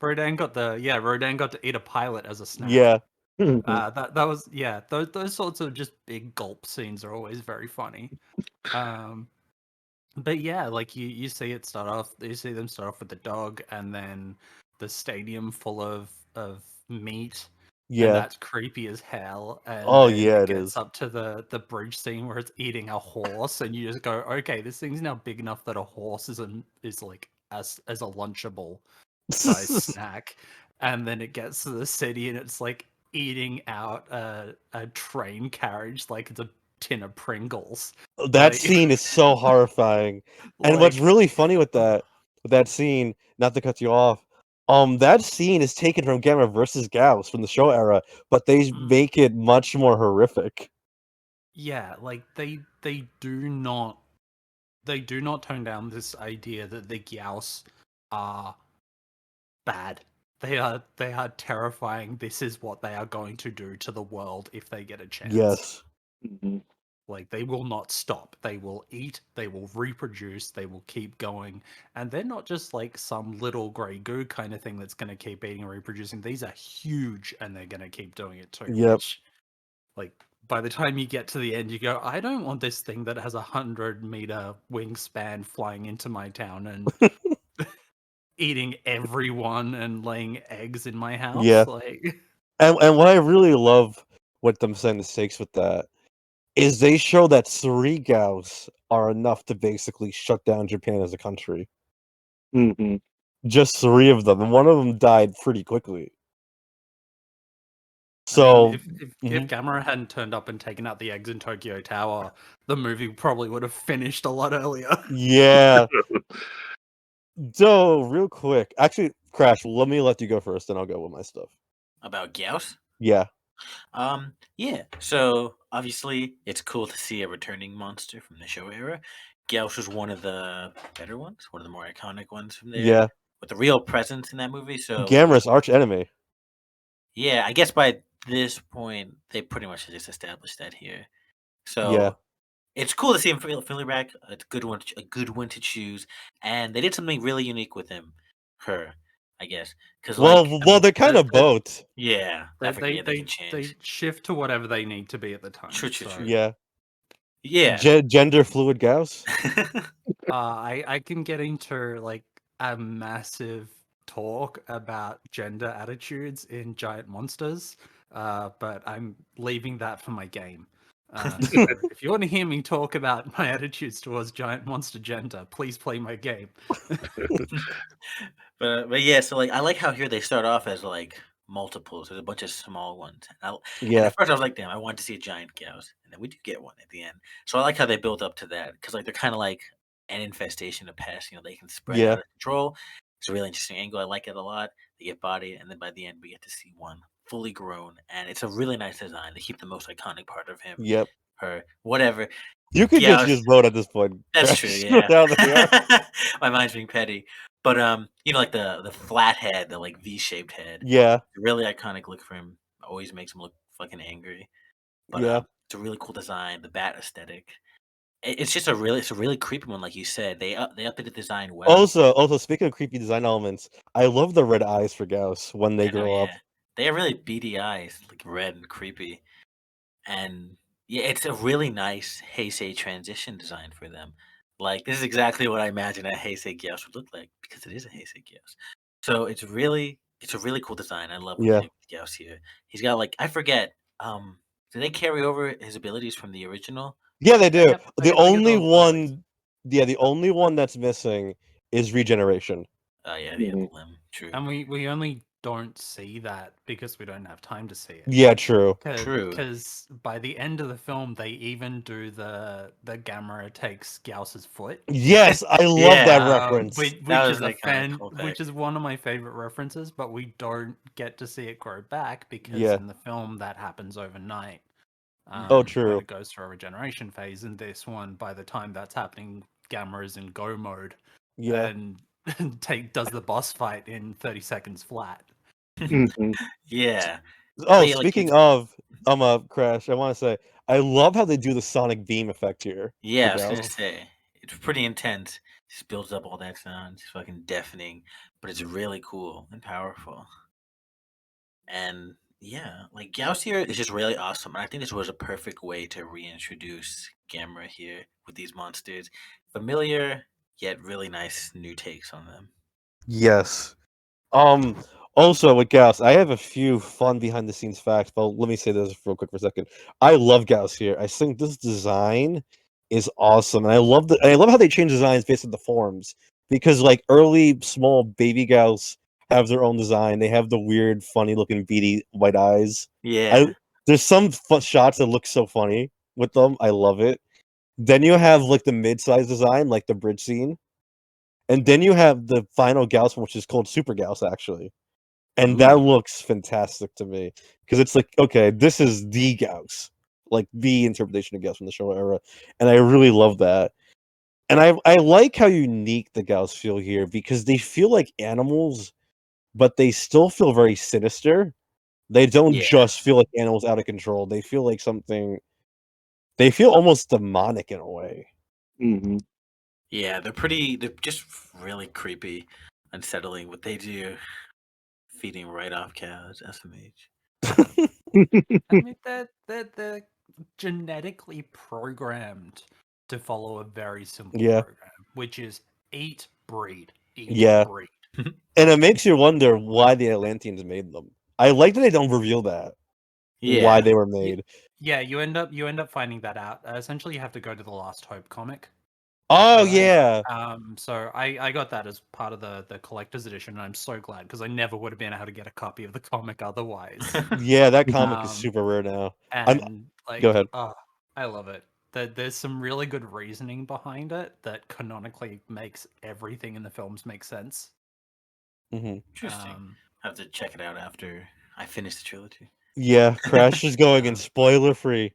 Rodan got to eat a pilot as a snack. Yeah. That was yeah. Those sorts of just big gulp scenes are always very funny. But yeah, like you see it start off. You see them start off with the dog, and then the stadium full of meat, and Yeah. that's creepy as hell. And Oh then yeah, it it gets is. up to the bridge scene where it's eating a horse, and you just go, okay, this thing's now big enough that a horse is like as a lunchable size snack. And then it gets to the city, and it's like eating out a train carriage like it's a tin of Pringles. That Like, scene is so horrifying. And what's like really funny with that scene, not to cut you off, That scene is taken from Gamera versus Gyaos from the show era, but they make it much more horrific. Yeah, like they do not tone down this idea that the Gyaos are bad. They are terrifying. This is what they are going to do to the world if they get a chance. Yes. Mhm. Like, they will not stop. They will eat, they will reproduce, they will keep going. And they're not just like some little grey goo kind of thing that's going to keep eating and reproducing. These are huge and they're going to keep doing it too. Yep. Which, like, by the time you get to the end, you go, I don't want this thing that has 100-meter wingspan flying into my town and eating everyone and laying eggs in my house. Yeah. Like, And what I really love with them setting the stakes with that is they show that 3 Gyaos are enough to basically shut down Japan as a country. Mhm. Just 3 of them, and one of them died pretty quickly. I So, mean, if Gamera hadn't turned up and taken out the eggs in Tokyo Tower, the movie probably would have finished a lot earlier. yeah. So, real quick, actually, Crash, let me let you go first, and I'll go with my stuff. About Gyaos? Yeah. Yeah. So obviously, it's cool to see a returning monster from the show era. Gyaos was one of the better ones, one of the more iconic ones from there. Yeah. With a real presence in that movie. So Gamera's arch enemy. yeah, I guess by this point they pretty much just established that here. So Yeah. it's cool to see him Philly back. It's a good one to choose, and they did something really unique with her, I guess, because Well, they're kind of both. Yeah, I forget they They can change. shift to whatever they need to be at the time. True. Yeah. Yeah. Gender fluid Gyaos. I can get into like a massive talk about gender attitudes in giant monsters, but I'm leaving that for my game. So if you want to hear me talk about my attitudes towards giant monster gender, please play my game. But yeah, so like I like how here they start off as like multiples. There's a bunch of small ones. And Yeah. at first I was like, damn, I want to see a giant Gyaos, and then we do get one at the end. So I like how they build up to that because like they're kind of like an infestation of pests. They can spread Yeah. out of control. It's a really interesting angle. I like it a lot. They get bodied, and then by the end we get to see one fully grown, and it's a really nice design. They keep the most iconic part of him, Yep. her, whatever. You could just Gyaos- use both at this point. That's Crash. true, yeah. Now they are. My mind's being petty. But like the flat head, the like V-shaped head. Yeah. Really iconic look for him. Always makes him look fucking angry. But Yeah. it's a really cool design. The bat aesthetic. It's just a really creepy one, like you said. They updated the design well. Also, speaking of creepy design elements, I love the red eyes for Gyaos when they grow up. They have really beady eyes, like red and creepy. And yeah, it's a really nice Heisei transition design for them. Like this is exactly what I imagine a Heisei Gyaos would look like because it is a Heisei Gyaos. So it's a really cool design. I love what they did with Gyaos here. He's got like I forget. Do they carry over his abilities from the original? Yeah, they do. Yep, The only abilities. one that's missing is regeneration. Oh yeah, the other limb. True. And we only don't see that because we don't have time to see it. Yeah, true. Because by the end of the film, they even do the Gamera takes Gyaos's foot. Yes, I love that reference. Which is one of my favorite references, but we don't get to see it grow back because in the film that happens overnight. True. When it goes through a regeneration phase. In this one, by the time that's happening, Gamera's in go mode. Yeah. And does the boss fight in 30 seconds flat. Yeah. Oh, speaking of Crash, I want to say I love how they do the sonic beam effect here. Yeah, I was gonna say it's pretty intense. Just builds up all that sound. It's fucking deafening, but it's really cool and powerful. And yeah, like Gyaos here is just really awesome. And I think this was a perfect way to reintroduce Gamera here with these monsters. Familiar, yet really nice new takes on them. Yes. Also with Gyaos, I have a few fun behind the scenes facts, but let me say this real quick for a second. I love Gyaos here. I think this design is awesome, and I love how they change designs based on the forms. Because like early small baby Gyaos have their own design. They have the weird, funny looking beady white eyes. Yeah. There's some shots that look so funny with them. I love it. Then you have like the mid-size design, like the bridge scene. And then you have the final Gyaos, which is called Super Gyaos, actually. And that Ooh. looks fantastic to me. Because it's like, okay, this is the Gyaos. Like, the interpretation of Gyaos from the Showa era. And I really love that. And I like how unique the Gyaos feel here, because they feel like animals, but they still feel very sinister. They don't Yeah. just feel like animals out of control. They feel like something... They feel almost demonic in a way. Mm-hmm. Yeah, they're just really creepy, unsettling what they do. Feeding right off cows, SMH. I mean, they're genetically programmed to follow a very simple Yeah. program, which is eat, breed, eat, Yeah. breed. And it makes you wonder why the Atlanteans made them. I like that they don't reveal that. Why Yeah. they were made. Yeah, you end up finding that out. Essentially, you have to go to the Last Hope comic. Oh, after that. yeah. So I got that as part of the collector's edition, and I'm so glad, because I never would have been able to get a copy of the comic otherwise. Yeah, that comic is super rare now. And like, Go ahead. I love it. There's some really good reasoning behind it that canonically makes everything in the films make sense. Mm-hmm. Interesting. I have to check it out after I finish the trilogy. Yeah, Crash is going in spoiler free.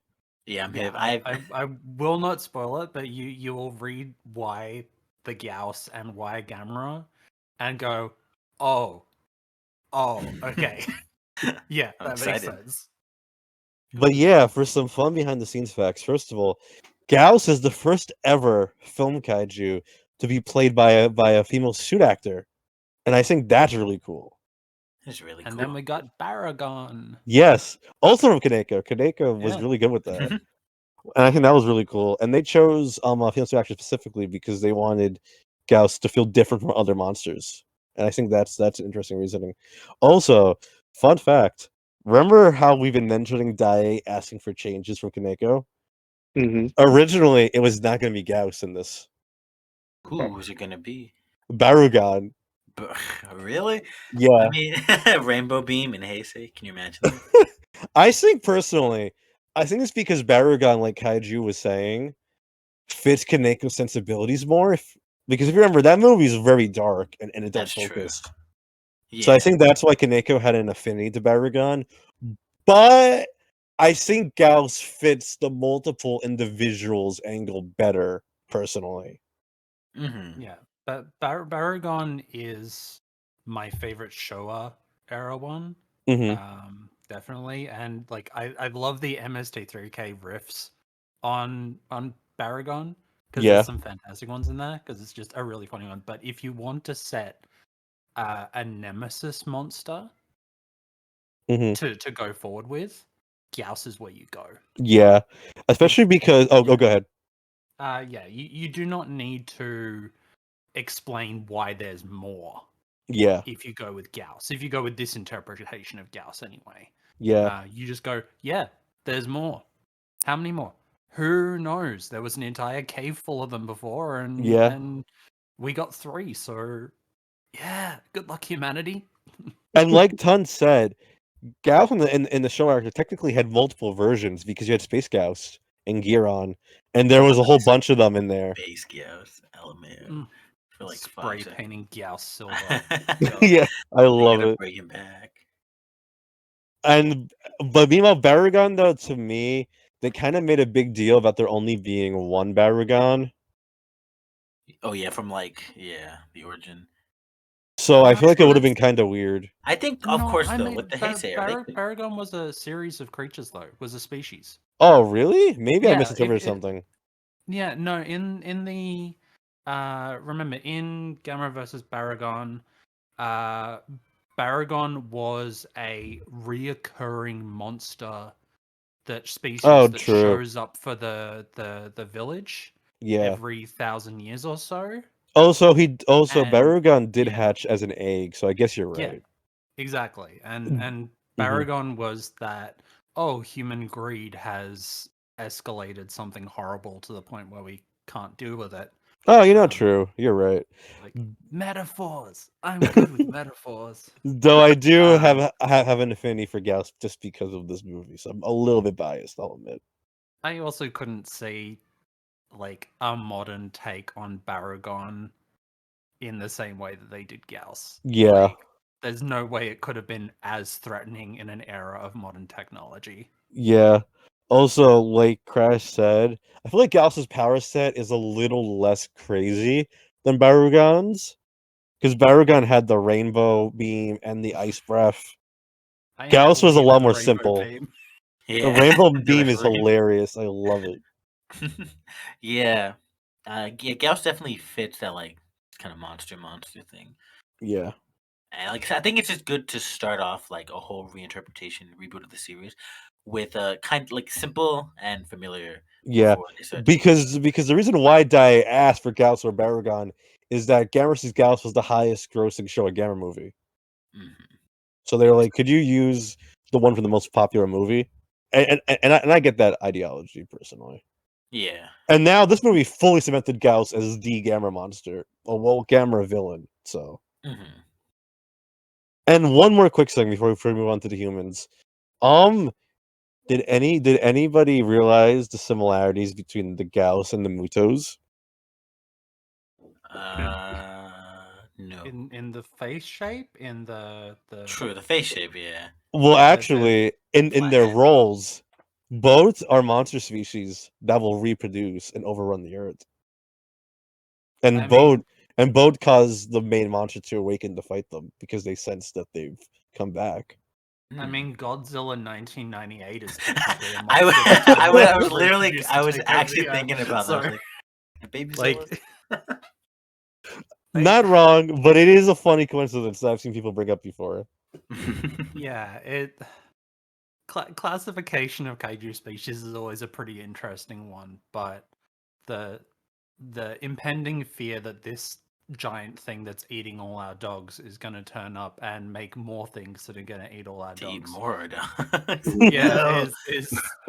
Yeah, I'm Yeah, hip. I will not spoil it, but you will read why the Gyaos and why Gamera, and go, oh, okay. Yeah, I'm that makes excited. sense. But yeah, for some fun behind the scenes facts, first of all, Gyaos is the first ever film kaiju to be played by a female suit actor. And I think that's really cool. It's really And cool. then we got Baragon. Yes. Also from Kaneko. Kaneko was Yeah. really good with that. And I think that was really cool. And they chose a female suit actor specifically because they wanted Gyaos to feel different from other monsters. And I think that's interesting reasoning. Also, fun fact. Remember how we've been mentioning Dai asking for changes from Kaneko? Mm-hmm. Originally, it was not going to be Gyaos in this. Who is it gonna be? Barugan. Really? Yeah. I mean, Rainbow Beam and Heisei. Can you imagine that? I think personally, I think it's because Barugan, like Kaiju was saying, fits Kaneko's sensibilities more. Because if you remember, that movie is very dark and adult That's true. focused. Yeah. So I think that's why Kaneko had an affinity to Barugan. But I think Gyaos fits the multiple individuals angle better, personally. Mm-hmm. Yeah, but Baragon is my favorite Showa era one. Mm-hmm. Definitely, and like I love the MST3K riffs on Baragon, because Yeah. there's some fantastic ones in there, because it's just a really funny one. But if you want to set a nemesis monster Mm-hmm. to go forward with, Gyaos is where you go. Yeah. Especially because... Oh, go ahead. Yeah, you do not need to explain why there's more. Yeah. If you go with Gyaos, if you go with this interpretation of Gyaos anyway, Yeah. you just go, yeah, there's more. How many more? Who knows? There was an entire cave full of them before, and we got 3. So yeah, good luck, humanity. And like Tun said, Gyaos in the show arc technically had multiple versions because you had Space Gyaos and Giron, and there was a whole bunch of them in there. Base Gyaos, LMAO. Mm. For like Spray 5 seconds. painting Gyaos silver. Yeah, I They love gotta it. bring him back. But meanwhile, Barugan, though, to me, they kind of made a big deal about there only being one Barugan. Oh yeah, from the origin. So I No, feel like it would have that's- been kind of weird. I think, of course, I though, mean, with the Heisei, I think Baragon was a series of creatures, though. Was a species. Oh, really? Maybe I Yeah, misinterpreted something. Yeah, no, in the remember in Gamera versus Baragon, Baragon was a reoccurring monster species Oh, that true. shows up for the village Yeah. every 1,000 years or so. Also, And- Barugan did yeah. hatch as an egg, so I guess you're Yeah, right. exactly. And Mhm. Baragon was that, oh, human greed has escalated something horrible to the point where we can't deal with it. Oh, you know, Um, true. You're right. Like metaphors. I'm good with metaphors. Though I do Um, have an affinity for Gyaos just because of this movie, so I'm a little bit biased, I'll admit. I also couldn't see like a modern take on Baragon in the same way that they did Gyaos. Yeah. Like, there's no way it could have been as threatening in an era of modern technology. Yeah. Also, like Crash said, I feel like Gauss's power set is a little less crazy than Barugan's. Because Barugan had the rainbow beam and the ice breath. I am Gauss was a all lot here more for the rainbow simple. beam. Yeah. The rainbow The beam is referee. hilarious. I love it. Yeah. Yeah, Gauss definitely fits that like kind of monster thing. Yeah. And like I think it's just good to start off like a whole reinterpretation, reboot of the series with a kind like simple and familiar. Yeah. Before they start doing Because the reason why Dai asked for Gauss or Barugan is that Gamera vs. Gauss was the highest grossing show a Gamera movie. Mhm. So they're like, could you use the one from the most popular movie? And I get that ideology personally. Yeah. And now this movie fully cemented Gauss as the Gamera monster, a Gamera villain. So, Mm-hmm. and one more quick thing before we move on to the humans. Did anybody realize the similarities between the Gauss and the Mutos? No. In the face shape, in the True, the face shape, yeah. Well, Like actually, in their flathead. roles, both are monster species that will reproduce and overrun the Earth. And I mean, both cause the main monster to awaken to fight them because they sense that they've come back. I Hmm. mean, Godzilla 1998 is technically a I monster. was, that's I been was literally, reproduced I to was take over actually the Earth. thinking about that. I was So, like, the baby like, Not wrong, but it is a funny coincidence that I've seen people bring up before. yeah, classification of kaiju species is always a pretty interesting one, but the impending fear that this giant thing that's eating all our dogs is going to turn up and make more things that are going to eat all our to eat dogs. more dogs. Yeah, No.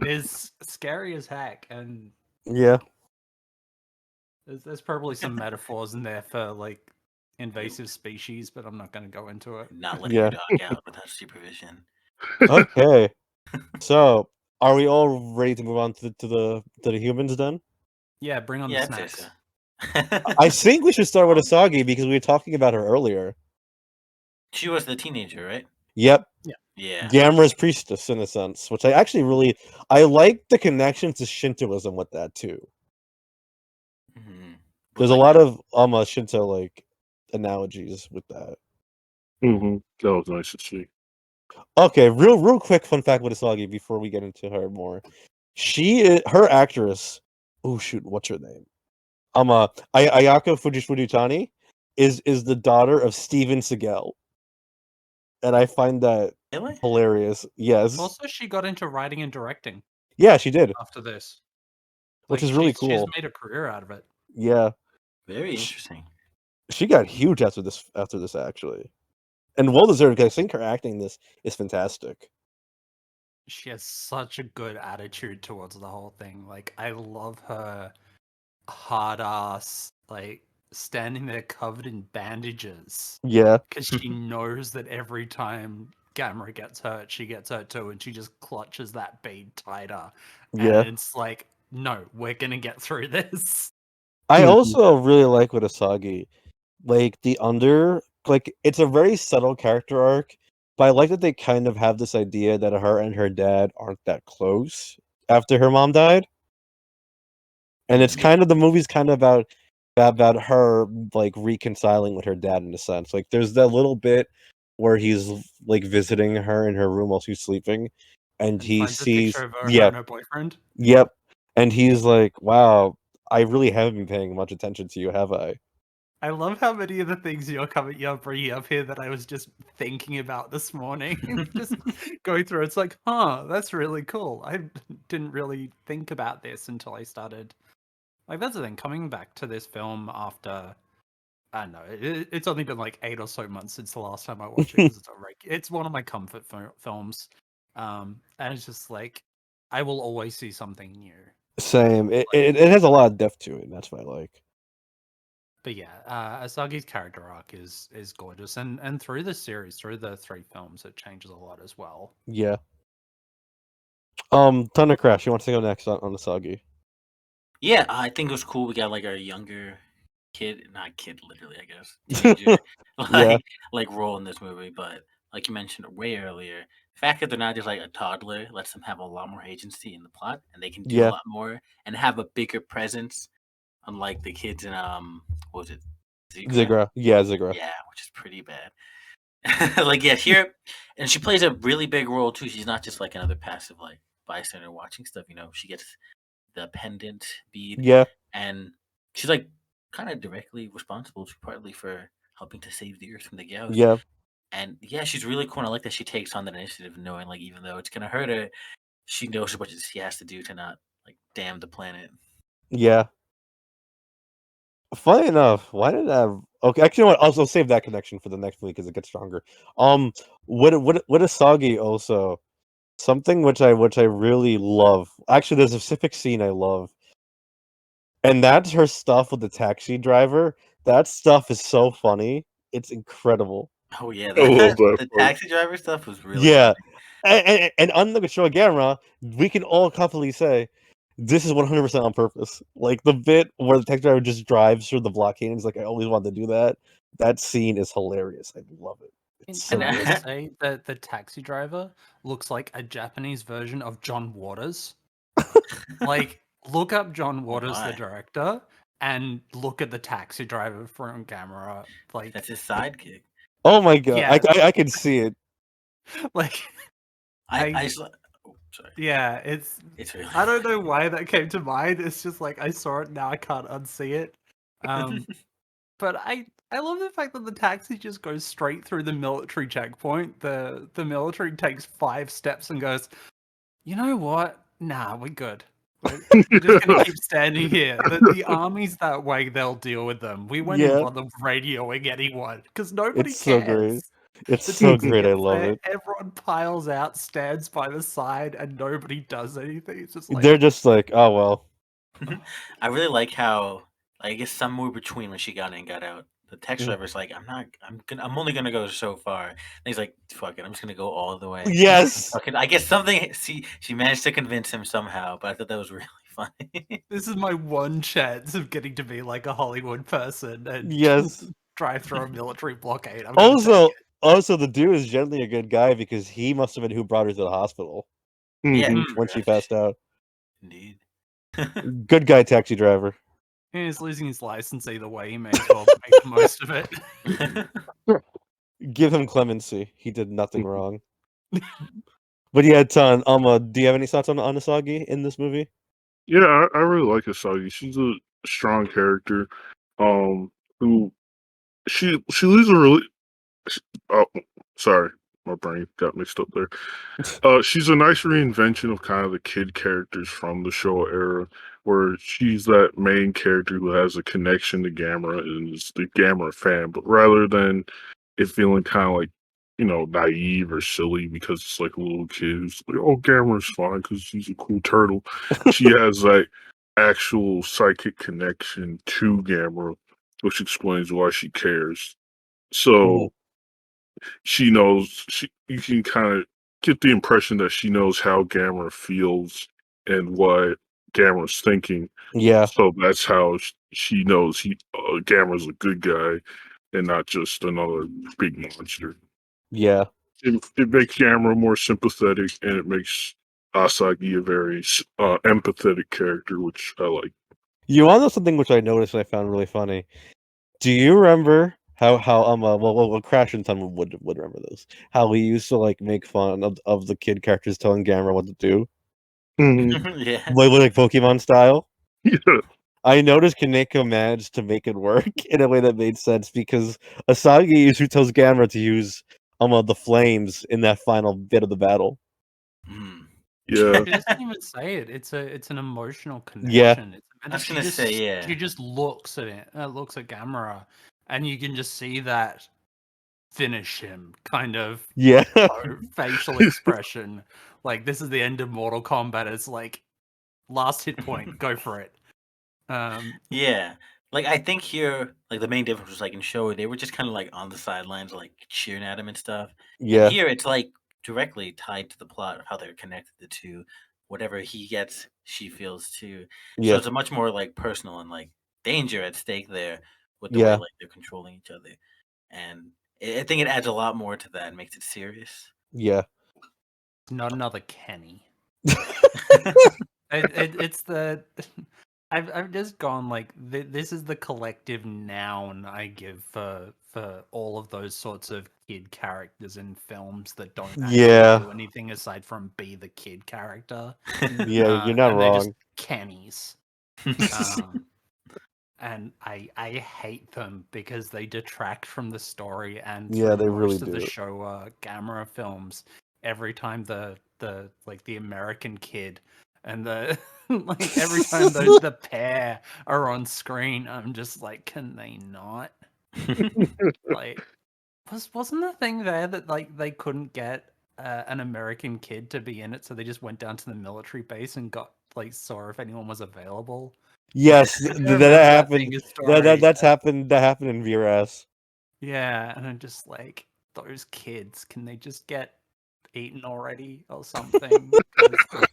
is scary as heck, and Yeah. there's probably some metaphors in there for like invasive species, but I'm not going to go into it. Not letting Yeah. your dog out without supervision. Okay. So, are we all ready to move on to the humans then? Yeah, bring on Yeah, the I'd say snacks. so. I think we should start with Asagi because we were talking about her earlier. She was the teenager, right? Yep. Yeah. Gamera's priestess in a sense, which I actually I like the connection to Shintoism with that too. Mhm. There's With, a like, lot of Shinto like analogies with that. Mm-hmm. That was nice to see. Okay, real quick fun fact with Asagi before we get into her more. Her actress. Oh shoot, what's her name? Ayako Fujitani is the daughter of Steven Seagal, and I find that really? hilarious. Yes, Also, she got into writing and directing yeah, she did, after this. which Like is really she's cool. made a career out of it. Yeah, Very sh- interesting. she got huge after this actually, and well deserved. I think her acting in this is fantastic. She has such a good attitude towards the whole thing. Like, I love her hard ass, like, standing there covered in bandages Yeah, because she knows that every time Gamera gets hurt, she gets hurt too, and she just clutches that bead tighter. And yeah. it's like, no, we're gonna get through this. I also really like with Asagi, like it's a very subtle character arc, but I like that they kind of have this idea that her and her dad aren't that close after her mom died. And it's Yeah. kind of the movie's kind of about her like reconciling with her dad in a sense. Like there's that little bit where he's like visiting her in her room while she's sleeping, and And he finds a picture sees of her and her boyfriend. yep, and he's like, "Wow, I really haven't been paying much attention to you, have I?" I love how many of the things you're bringing up here that I was just thinking about this morning. Just going through, it's like, huh, that's really cool. I didn't really think about this until I started. Like, that's the thing. Coming back to this film after, I don't know, it's only been like 8 or so months since the last time I watched it because it's one of my comfort films. And it's just like, I will always see something new. Same. It has a lot of depth to it, and that's what I like. But yeah, Asagi's character arc is gorgeous, and through the series, through the 3 films, it changes a lot as well. Yeah. Thunder Crash, you want to go next on Asagi? Yeah, I think it was cool. We got like our younger not kid, literally, I guess, teenager, Yeah. like role in this movie. But like you mentioned way earlier, the fact that they're not just like a toddler lets them have a lot more agency in the plot, and they can do a Yeah. lot more and have a bigger presence, unlike the kids in what was it, Zigra. Yeah, Zigra. Yeah, which is pretty bad. Like here, and she plays a really big role too. She's not just like another passive like bystander watching stuff. She gets the pendant bead, Yeah. and she's like kind of directly responsible partly for helping to save the Earth from the Gyaos. Yeah. And yeah, she's really cool. And I like that she takes on that initiative, knowing like even though it's gonna hurt her, she knows what she has to do to not like damn the planet. Yeah. Funny enough, why did I? Okay, actually, you know what? I'll save that connection for the next movie because it gets stronger. What Asagi also something which I really love. Actually, there's a specific scene I love, and that's her stuff with the taxi driver. That stuff is so funny. It's incredible. Oh yeah, I love that the part. taxi driver stuff was really Yeah, funny. and unlike a show Gamera, we can all confidently say this is 100% on purpose. Like the bit where the taxi driver just drives through the blockade and is like, "I always wanted to do that." That scene is hilarious. I love it. It's so Can I good. just say that the taxi driver looks like a Japanese version of John Waters? Like, look up John Waters, the my. director, and look at the taxi driver from Gamera. Like, That's his sidekick. Oh my god, Yeah. I can see it. like, I saw. Oh, sorry. yeah, it's. It's really. I don't know why that came to mind. It's just like I saw it now, I can't unsee it. But I love the fact that the taxi just goes straight through the military checkpoint. The military takes 5 steps and goes, you know what? Nah, we're good. We're just gonna keep standing here. The army's that way; they'll deal with them. We won't even Yeah. bother radioing anyone because nobody It's so cares. great. It's The so taxi great. I gets love there, it. everyone piles out, stands by the side, and nobody does anything. It's just like They're just like, oh well. I really like how I guess somewhere between when she got in and got out, the taxi Mm. driver's like, I'm only gonna go so far. And he's like, fuck it, I'm just gonna go all the way. Yes. Okay, I guess something she managed to convince him somehow, but I thought that was really funny. this is my one chance of getting to be like a Hollywood person and Yes. drive through a military blockade. I'm gonna take Also, it. also, the dude is generally a good guy because he must have been who brought her to the hospital Yeah, Mhm. when she passed out. Indeed. Good guy, taxi driver. He's losing his license either way. He may as well make the most of it. Give him clemency. He did nothing wrong. But yeah, Ton. Do you have any thoughts on Asagi in this movie? Yeah, I really like Asagi. She's a strong character. Who she leaves a really. Oh, sorry, my brain got mixed up there. She's a nice reinvention of kind of the kid characters from the show era, where she's that main character who has a connection to Gamera and is the Gamera fan, but rather than it feeling kind of like naive or silly because it's like a little kid who's like, oh, Gamera's fine because he's a cool turtle. She has that actual psychic connection to Gamera, which explains why she cares. So she knows you can kind of get the impression that she knows how Gamera feels and what Gamera's thinking. Yeah. So that's how she knows Gamera's a good guy and not just another big monster. Yeah. It makes Gamera more sympathetic, and it makes Asagi a very empathetic character, which I like. You want to know something which I noticed and I found really funny? Do you remember how well Crash and Ton would remember this? How we used to like make fun of the kid characters telling Gamera what to do, Yeah. like Pokemon style. Yeah. I noticed Kaneko managed to make it work in a way that made sense because Asagi is who tells Gamera to use the flames in that final bit of the battle. Mm. Yeah. She doesn't even say it. It's an emotional Yeah. connection. I was gonna say, yeah. She just looks at it. Looks at Gamera, and you can just see that finish him kind of Yeah. facial expression. Like this is the end of Mortal Kombat. It's like last hit point. Go for it. Yeah. Like I think here, like the main difference was like in show, they were just kind of like on the sidelines, like cheering at him and stuff. And Yeah. here it's like directly tied to the plot of how they're connected the two. Whatever he gets, she feels too. So Yeah. it's a much more like personal and like danger at stake there. with the way Yeah. like they're controlling each other, and I think it adds a lot more to that and makes it serious. Yeah. Not another Kenny. It's the I've just gone like this is the collective noun I give for all of those sorts of kid characters in films that don't actually Yeah. do anything aside from be the kid character. Yeah, you're not and they're just wrong. Kennies. And I hate them because they detract from the story and Yeah, through they really most of the do. show Gamera films. Every time the like the American kid and the like every time the pair are on screen, I'm just like, can they not? Like, wasn't the thing there that like they couldn't get an American kid to be in it, so they just went down to the military base and got like saw if anyone was available. Yes, I that remember that happened. being a story. That's happened. That happened in VRS. Yeah, and I'm just like, those kids, can they just get eaten already or something? Because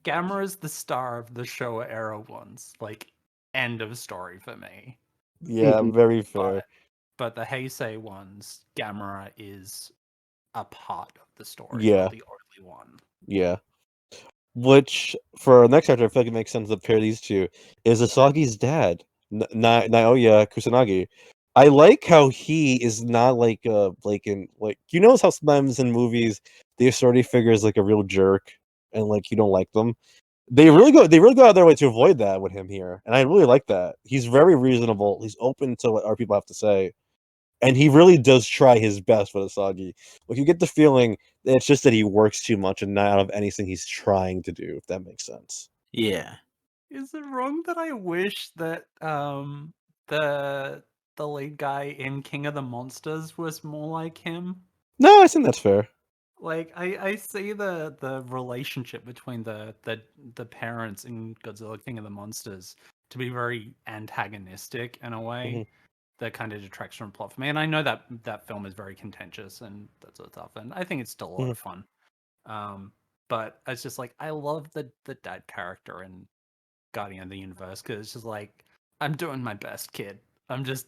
Gamera's the star of the Showa era ones. Like, end of story for me. Yeah, very fair. But the Heisei ones, Gamera is a part of the story, Yeah. not the only one. Yeah. Which, for our next chapter, I feel like it makes sense to pair these two, is Asagi's dad, Naoya Kusanagi. I like how he is not like you know how sometimes in movies the authority figure is like a real jerk and like you don't like them. They really go out of their way to avoid that with him here, and I really like that. He's very reasonable. He's open to what our people have to say, and he really does try his best with Asagi. Like you get the feeling that it's just that he works too much and not out of anything he's trying to do, if that makes sense. Yeah. Is it wrong that I wish that the lead guy in King of the Monsters was more like him? No, I think that's fair. Like I see the relationship between the parents in Godzilla King of the Monsters to be very antagonistic in a way that kind of detracts from plot for me. And I know that that film is very contentious and that sort of stuff, and I think it's still a lot of fun. But it's just like I love the dad character in Guardian of the Universe because it's just like I'm doing my best, kid. I'm just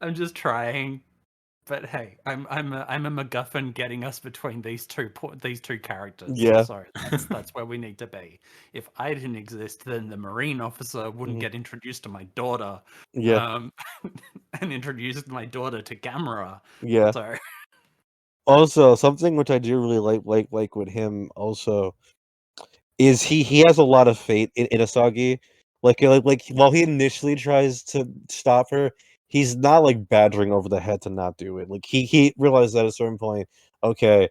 I'm just trying. But hey, I'm a MacGuffin getting us between these two characters. Yeah. So that's where we need to be. If I didn't exist, then the Marine officer wouldn't get introduced to my daughter. Yeah. And introduced my daughter to Gamera. Yeah. So Also, something which I do really like with him also is he has a lot of faith in Asagi. Like while he initially tries to stop her, he's not like badgering over the head to not do it. Like he realized at a certain point, okay,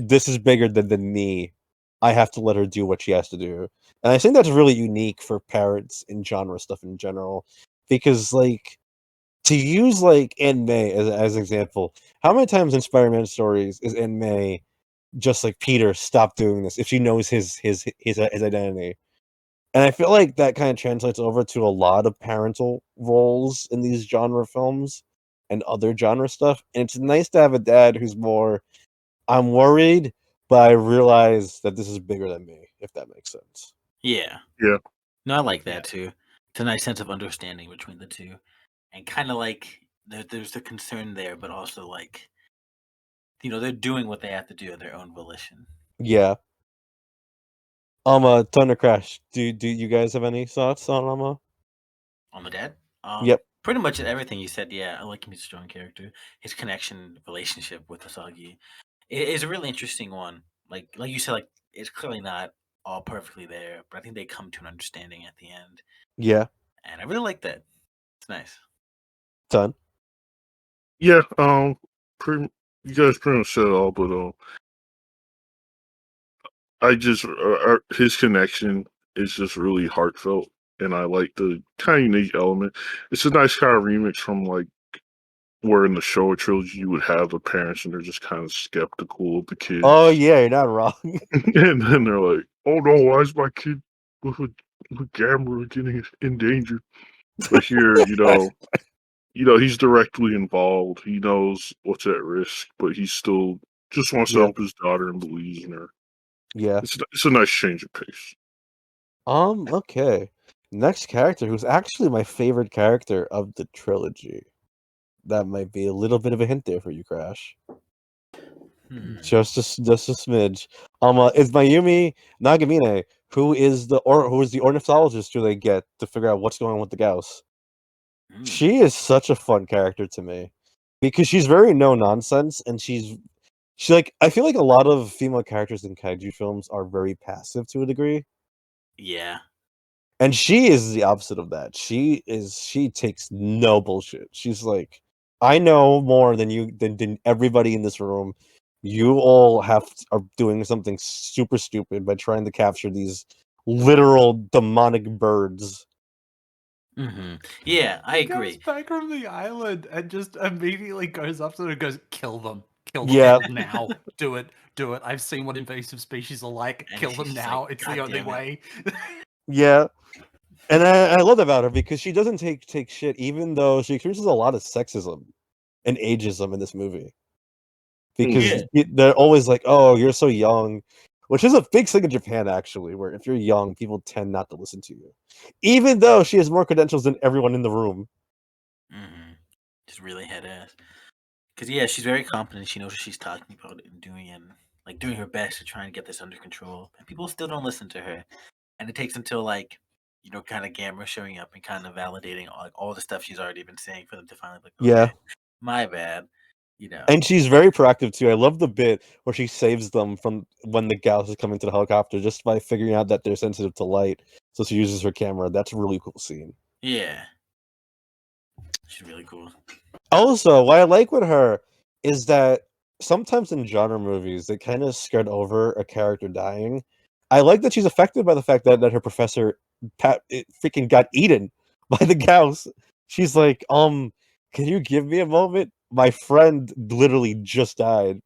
this is bigger than me. I have to let her do what she has to do. And I think that's really unique for parents in genre stuff in general. Because like to use like anime as an example, how many times in Spider-Man stories is anime just like Peter, stop doing this if she knows his identity? And I feel like that kind of translates over to a lot of parental roles in these genre films and other genre stuff. And it's nice to have a dad who's more, I'm worried, but I realize that this is bigger than me, if that makes sense. Yeah. Yeah. No, I like that too. It's a nice sense of understanding between the two, and kind of like there's the concern there, but also like they're doing what they have to do of their own volition. Yeah. Thunder Crash. Do you guys have any thoughts on On the dad? Yep. Pretty much everything you said. Yeah, I like him as a strong character. His connection, relationship with Asagi is a really interesting one. Like you said, like it's clearly not all perfectly there, but I think they come to an understanding at the end. Yeah. And I really like that. It's nice. Done. Yeah, you guys pretty much said it all, but I just his connection is just really heartfelt, and I like the kind of unique element. It's a nice kind of remix from like where in the Showa trilogy you would have the parents and they're just kind of skeptical of the kids. Oh yeah, you're not wrong. And then they're like, "Oh no, why is my kid with Gamera getting endangered?" But here, he's directly involved. He knows what's at risk, but he still just wants to Yeah. help his daughter and believes in her. Yeah. It's a nice change of pace. Okay. Next character, who's actually my favorite character of the trilogy. That might be a little bit of a hint there for you, Crash. Just a smidge. It's Mayumi Nagamine, who is the ornithologist who they get to figure out what's going on with the Gyaos. She is such a fun character to me because she's very no nonsense, and she like, I feel like a lot of female characters in kaiju films are very passive to a degree. Yeah. And she is the opposite of that. She takes no bullshit. She's like, I know more than you than everybody in this room. You all are doing something super stupid by trying to capture these literal demonic birds. Yeah, I agree. He goes back from the island and just immediately goes up to them and goes, "Kill them. Kill them Yeah. now. Do it. Do it. I've seen what invasive species are like. And Kill them she's now. like, It's "God the only damn it." way." Yeah. And I love that about her because she doesn't take shit, even though she experiences a lot of sexism and ageism in this movie. Because they're always like, "Oh, you're so young," which is a big thing in Japan, actually, where if you're young, people tend not to listen to you, even though she has more credentials than everyone in the room. Just really head ass. Because yeah, she's very competent. She knows what she's talking about and doing, and like doing her best to try and get this under control. And people still don't listen to her, and it takes until like, kind of Gamera showing up and kind of validating all the stuff she's already been saying for them to finally like, okay, Yeah. my bad. And she's very proactive too. I love the bit where she saves them from when the Gyaos is coming to the helicopter just by figuring out that they're sensitive to light. So she uses her camera. That's a really cool scene. Yeah. She's really cool. Also, what I like with her is that sometimes in genre movies, they kind of skirt over a character dying. I like that she's affected by the fact that her professor freaking got eaten by the Gyaos. She's like, can you give me a moment? My friend literally just died.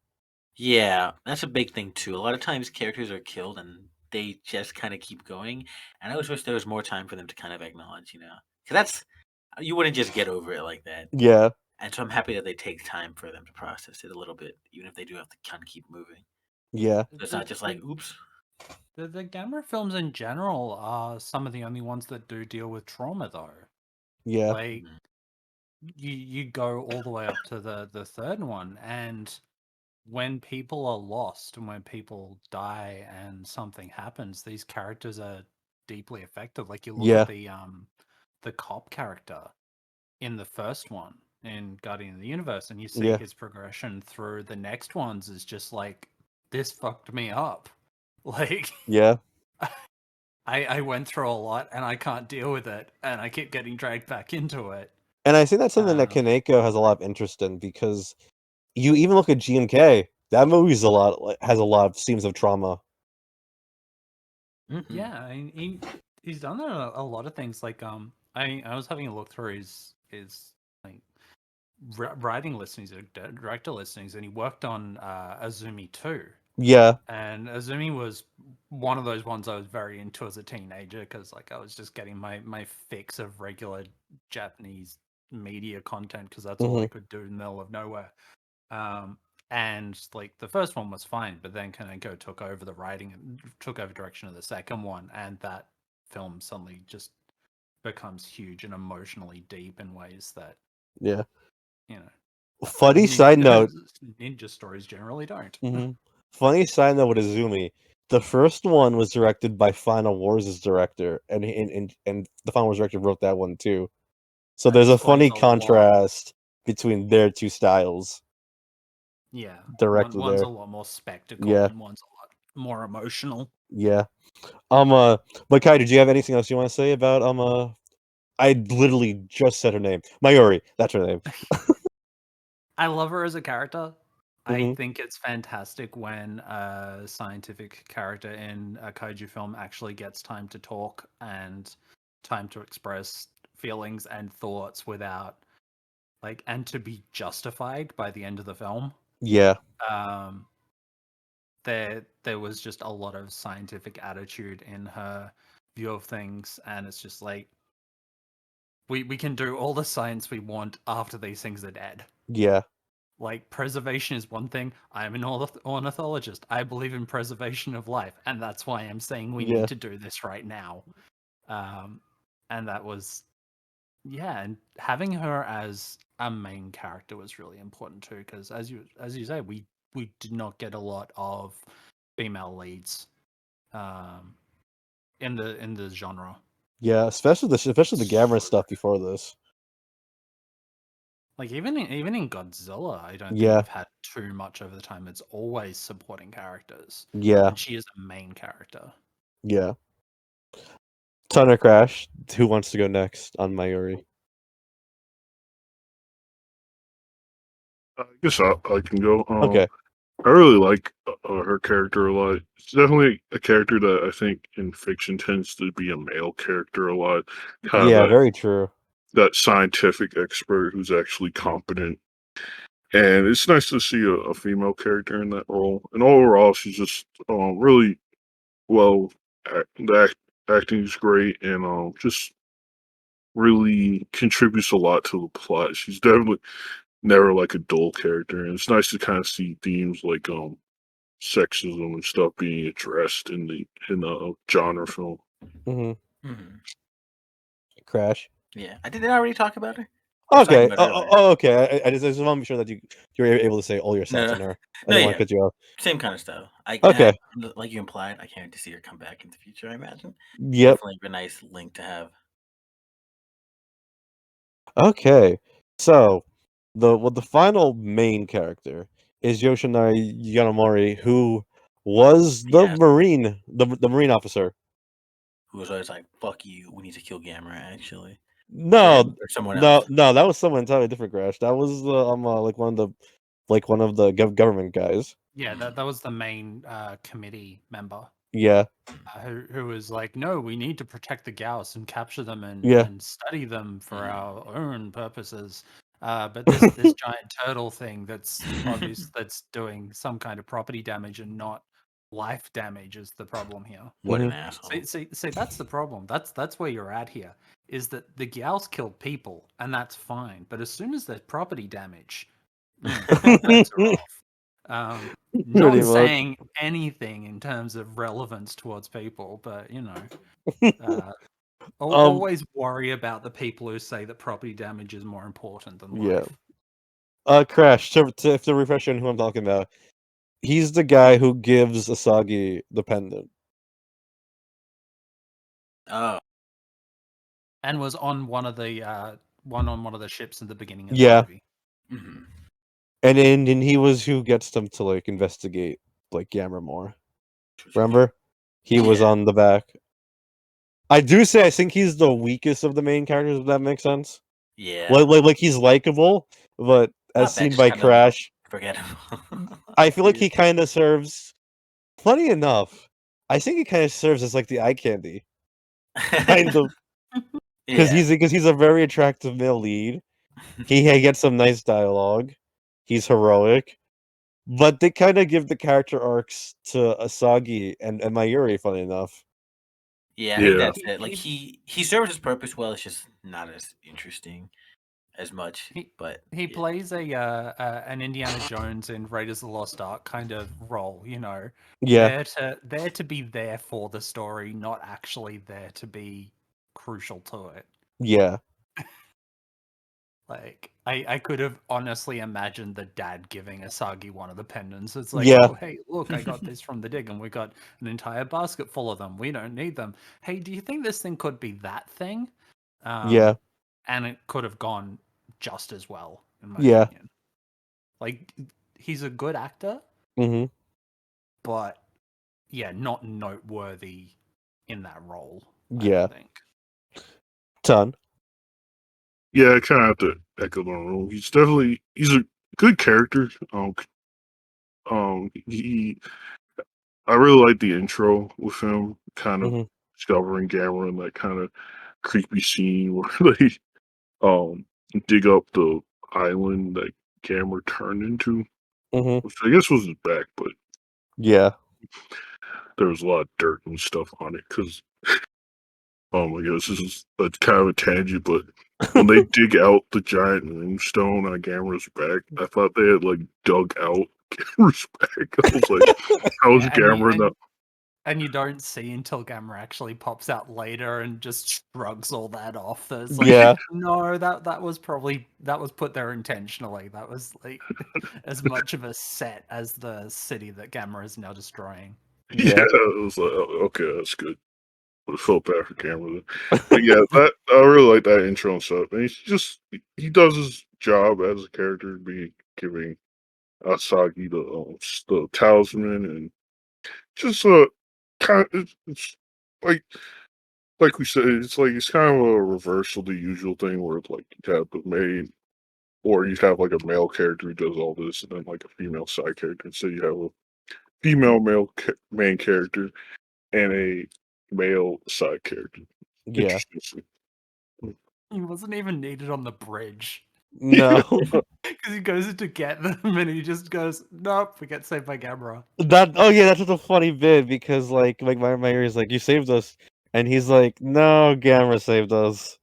Yeah, that's a big thing too. A lot of times characters are killed and they just kind of keep going. And I always wish there was more time for them to kind of acknowledge, because that's you wouldn't just get over it like that. Yeah. And so I'm happy that they take time for them to process it a little bit, even if they do have to kind of keep moving. Yeah. So it's not just like, oops. The Gamera films in general are some of the only ones that do deal with trauma, though. Yeah. Like, you go all the way up to the third one, and when people are lost and when people die and something happens, these characters are deeply affected. Like, you look at the cop character in the first one in Guardian of the Universe, and you see his progression through the next ones is just like, this fucked me up. Like, yeah, I went through a lot and I can't deal with it, and I keep getting dragged back into it. And I think that's something that Kaneko has a lot of interest in, because you even look at GMK, that movie's has a lot of themes of trauma. Yeah, he's done a lot of things. Like I was having a look through his like writing listings, director listings, and he worked on Azumi too. Yeah. And Azumi was one of those ones I was very into as a teenager, because like I was just getting my fix of regular Japanese media content, because that's all I could do in the middle of nowhere. And like the first one was fine, but then Kaneko took over the writing and took over direction of the second one, and that film suddenly just becomes huge and emotionally deep in ways that Funny side note, ninja stories generally don't. Funny side note with Azumi, the first one was directed by Final Wars' director, and the Final Wars director wrote that one too. So there's a funny contrast between their two styles. Yeah, directly one's there. a lot more spectacle, and one's a lot more emotional. Yeah. But Kai, did you have anything else you want to say about I literally just said her name. Mayuri, that's her name. I love her as a character. I think it's fantastic when a scientific character in a kaiju film actually gets time to talk and time to express feelings and thoughts without and to be justified by the end of the film. Yeah. There was just a lot of scientific attitude in her view of things, and it's just like we can do all the science we want after these things are dead. Yeah. Like, preservation is one thing. I'm an ornithologist. I believe in preservation of life, and that's why I'm saying we need to do this right now. and that was and having her as a main character was really important too, because as you say, we did not get a lot of female leads in the genre. Yeah, especially the Gamera stuff before this. Like even in Godzilla, I don't think Yeah. we've had too much over the time. It's always supporting characters. Yeah, And she is a main character. yeah. Thunder Crash. Who wants to go next on Mayuri? I guess I can go. Okay. I really like her character a lot. It's definitely a character that I think in fiction tends to be a male character a lot. Kind Yeah, of very true. that scientific expert who's actually competent. And it's nice to see a female character in that role. And overall, she's just really well. The acting is great, and just really contributes a lot to the plot. She's definitely never like a dull character, and it's nice to kind of see themes like sexism and stuff being addressed in the genre film. Mm-hmm. Mm-hmm. Crash. Yeah, I did I already talk about her? Okay. Okay. I just want to be sure that you were able to say all your thoughts No. on her. I No, didn't want yeah. to cut you off. Same kind of stuff. Okay. Like you implied, I can't wait to see her come back in the future, I imagine. Yep. Definitely a nice link to have. Okay. So the final main character is Yoshinari Yanomori, who was the Yes. Marine, the Marine officer. Who was always like, "Fuck you, we need to kill Gamera." Actually, No, or someone no, else. no, that was someone entirely different, Crash. That was like one of the government guys. Yeah, that was the main committee member. Yeah. Who was like, no, we need to protect the Gyaos and capture them Yeah. and study them for our own purposes. But this giant turtle thing that's obvious that's doing some kind of property damage and not life damage is the problem here. What an Mhm. asshole! See, that's the problem. That's where you're at here. Is that the Gyaos kill people and that's fine, but as soon as there's property damage, bets are off. Pretty Not much. saying anything in terms of relevance towards people, but always worry about the people who say that property damage is more important than life. Crash, to refresh on who I'm talking about, he's the guy who gives Asagi the pendant. Oh, And was on one of the ships in the beginning of Yeah. the movie. mm-hmm. And he was who gets them to like investigate like Gamera more. Remember? He was Yeah. on the back. I do say I think he's the weakest of the main characters, if that makes sense. Yeah. Like he's likable, but as Not seen bad, by just kinda Crash, forgettable. I feel like he kind of serves. Funny enough, I think he kind of serves as like the eye candy, kind of, because he's a very attractive male lead. He gets some nice dialogue. He's heroic, but they kind of give the character arcs to Asagi and Mayuri. Funny enough. Yeah, I think Yeah. that's it. Like he serves his purpose well. It's just not as interesting as much. But He yeah. plays an Indiana Jones in Raiders of the Lost Ark kind of role, Yeah, there to be there for the story, not actually there to be crucial to it. yeah, Like I could have honestly imagined the dad giving Asagi one of the pendants. It's like, Yeah. oh hey, look, I got this from the dig, and we got an entire basket full of them. We don't need them. Hey, do you think this thing could be that thing? yeah, And it could have gone just as well, in my Yeah. opinion. Like he's a good actor, hmm but yeah, not noteworthy in that role. Yeah. I think. Ton. Yeah, I kind of have to echo the rule. He's a good character. He I really like the intro with him, kind of Mhm. discovering Gamera and that kind of creepy scene where they dig up the island that Gamera turned into, hmm which I guess was his back, but Yeah. there was a lot of dirt and stuff on it because oh my gosh, this is a kind of a tangent, but when they dig out the giant moonstone on Gamera's back, I thought they had like dug out Gamera's back. I was like, how's Yeah, Gamera not? And you don't see until Gamera actually pops out later and just shrugs all that off. It's like, Yeah. no, that was put there intentionally. That was like as much of a set as the city that Gamera is now destroying. Yeah, it was like, okay, that's good. Would have felt bad for Cameron. But yeah, that I really like that intro and stuff. And he does his job as a character, giving Asagi the talisman, and just kind of it's like we said, it's kind of a reversal of the usual thing where it's like you have the main, or you have like a male character who does all this, and then like a female side character. So you have a female main character and a male side character. Yeah. Interesting. He wasn't even needed on the bridge No. because he goes in to get them and he just goes, nope, we get saved by Gamera. That's just a funny bit because like my ear is like, you saved us, and he's like, no, Gamera saved us.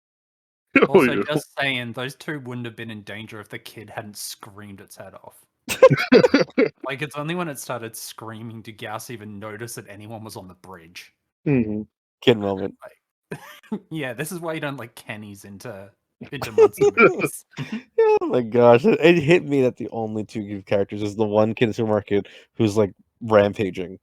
Oh, Also, yeah. just saying, those two wouldn't have been in danger if the kid hadn't screamed its head off. Like, it's only when it started screaming did Gyaos even notice that anyone was on the bridge. Mhm. Kid moment. Yeah, this is why you don't like Kenny's into monster movies. Oh my gosh, it hit me that the only two good characters is the one kid in the supermarket who's like rampaging,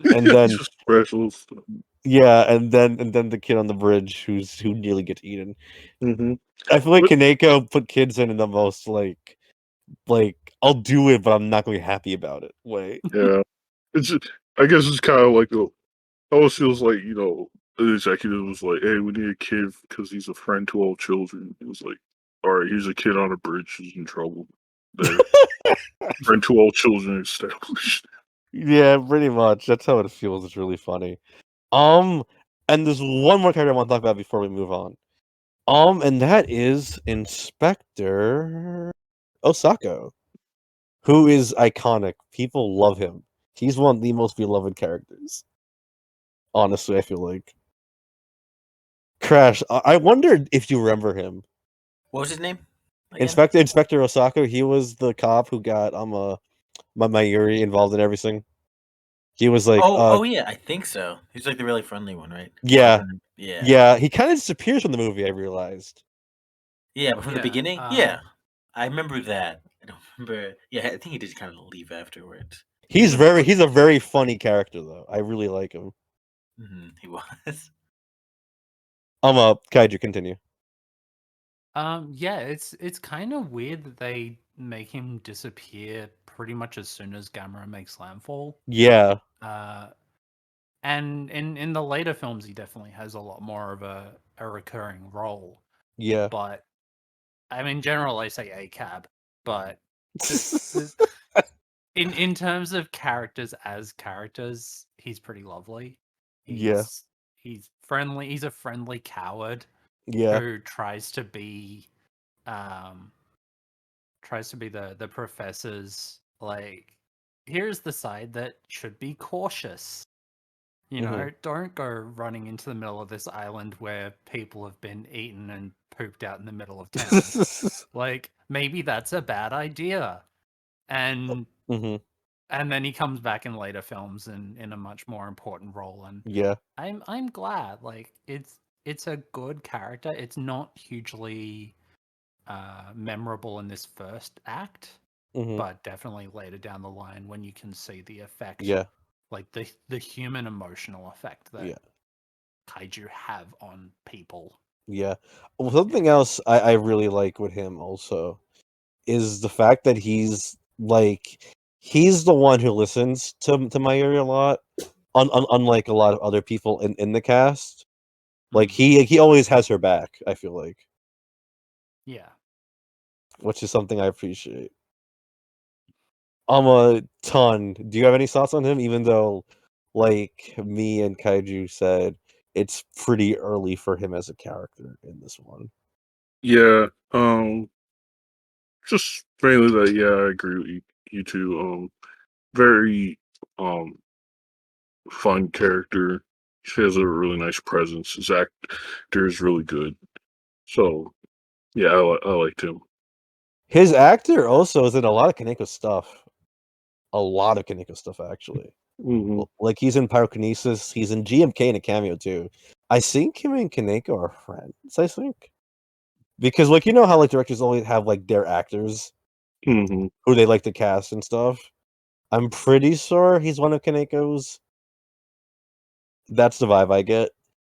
and then It's just special stuff. yeah, and then the kid on the bridge who nearly gets eaten. Mhm. I feel like But- Kaneko put kids in the most like I'll do it, but I'm not gonna be happy about it. Wait, Yeah, I guess it's kind of like almost feels like the executive was like, "Hey, we need a kid because he's a friend to all children." It was like, "All right, here's a kid on a bridge who's in trouble. There, friend to all children established." yeah, pretty much. That's how it feels. It's really funny. And there's one more character I want to talk about before we move on. And that is Inspector Osako, who is iconic. People love him. He's one of the most beloved characters. Honestly, I feel like. Crash, I wondered if you remember him. What was his name? Again? Inspector Osako, he was the cop who got Mayuri involved in everything. He was like oh yeah, I think so. He's like the really friendly one, right? yeah. Yeah. Yeah, he kind of disappears from the movie, I realized. Yeah, but from the Yeah, beginning, yeah, I remember that. I don't remember. Yeah, I think he did kind of leave afterwards. He's a very funny character though. I really like him. He was. Kaiju, continue. Yeah, it's kind of weird that they make him disappear pretty much as soon as Gamera makes landfall. Yeah. And in the later films, he definitely has a lot more of a recurring role. Yeah. But I mean, in general, I say ACAB, but in terms of characters as characters, he's pretty lovely. He's friendly. He's a friendly coward Yeah. who tries to be the professor's like, here's the side that should be cautious. You know, don't go running into the middle of this island where people have been eaten and pooped out in the middle of town. Like, maybe that's a bad idea. And and then he comes back in later films in a much more important role. And Yeah. I'm glad. Like, it's a good character. It's not hugely memorable in this first act, but definitely later down the line when you can see the effect. Yeah. Like the human emotional effect that kaiju have on people. Yeah. Well, something else I really like with him also is the fact that he's the one who listens to Mayuri a lot, unlike a lot of other people in the cast. Like he always has her back, I feel like. Yeah. Which is something I appreciate. A ton. Do you have any thoughts on him? Even though, like me and Kaiju said, it's pretty early for him as a character in this one. Yeah. Just mainly that. Yeah, I agree with you two. Very fun character. He has a really nice presence. His actor is really good. So yeah, I liked him. His actor also is in a lot of Kaneko stuff. A lot of Kaneko stuff, actually. Like he's in Pyrokinesis, he's in GMK in a cameo too. I think him and Kaneko are friends, I think. Because like you know how like directors always have like their actors Mm-hmm. who they like to cast and stuff. I'm pretty sure he's one of Kaneko's. That's the vibe I get.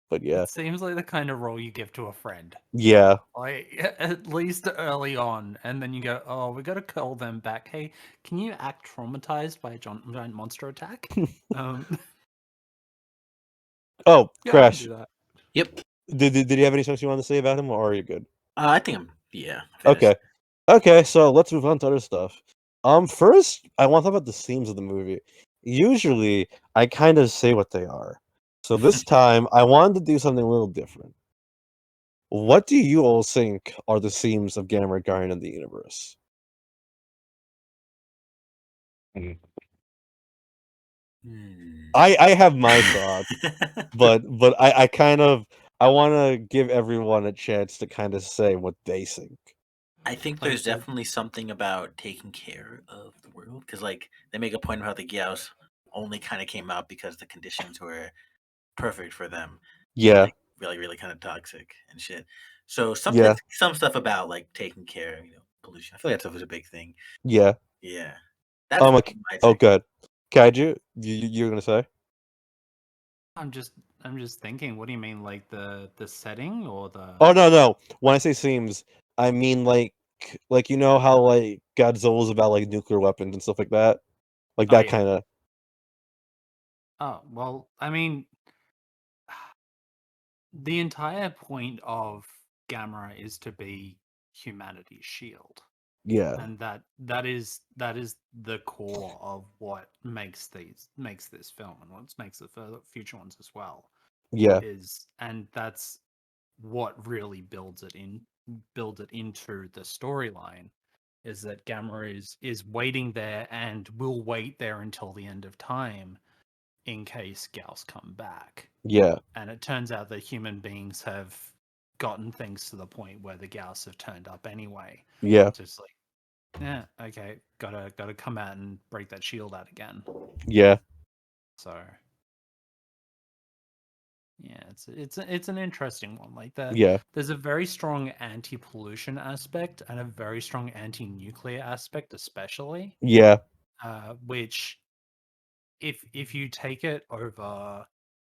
But yeah. It seems like the kind of role you give to a friend. Yeah. Like, at least early on, and then you go, oh, we got to call them back. Hey, can you act traumatized by a giant monster attack? Oh, Yeah, I can Crash. do that. Yep. Did you have any things you want to say about him, or are you good? I think I'm finished. Okay. Okay, so let's move on to other stuff. First, I want to talk about the themes of the movie. Usually, I kind of say what they are. So this time, I wanted to do something a little different. What do you all think are the themes of Gamera Guardian of the Universe? I have my thoughts, but I want to give everyone a chance to kind of say what they think. I think there's definitely something about taking care of the world because, like, they make a point of how the Gyaos only kind of came out because the conditions were perfect for them. Yeah, Like, really, really kind of toxic and shit. So yeah, some stuff about like taking care of pollution. I feel like that stuff is a big thing. yeah. Yeah, that's my Oh, take. good. Kaiju, you're gonna say? I'm just thinking. What do you mean, like the setting or the? Oh no. When I say themes, I mean like you know how like Godzilla's about like nuclear weapons and stuff like that, like Oh that yeah. kind of. Oh well, I mean, the entire point of Gamera is to be humanity's shield. Yeah, And that is the core of what makes this film and what makes the future ones as well. yeah, And that's what really builds it into the storyline, is that Gamera is waiting there and will wait there until the end of time in case Gyaos come back. yeah, And it turns out that human beings have gotten things to the point where the Gyaos have turned up anyway. yeah, Just like, yeah, okay, gotta come out and break that shield out again. yeah, So yeah, it's an interesting one. Like yeah, there's a very strong anti-pollution aspect and a very strong anti-nuclear aspect, especially. yeah, Which if you take it over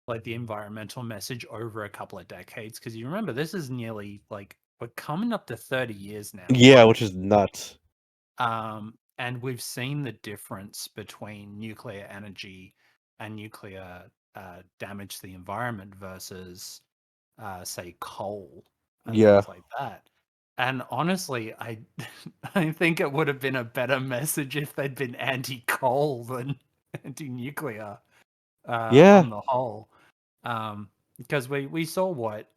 like the environmental message over a couple of decades, because you remember this is nearly like we're coming up to 30 years now. yeah, which is nuts. And we've seen the difference between nuclear energy and nuclear damage to the environment versus, say, coal and Yeah, things like that. And honestly, I I think it would have been a better message if they'd been anti-coal than anti-nuclear yeah, on the whole. Because we saw what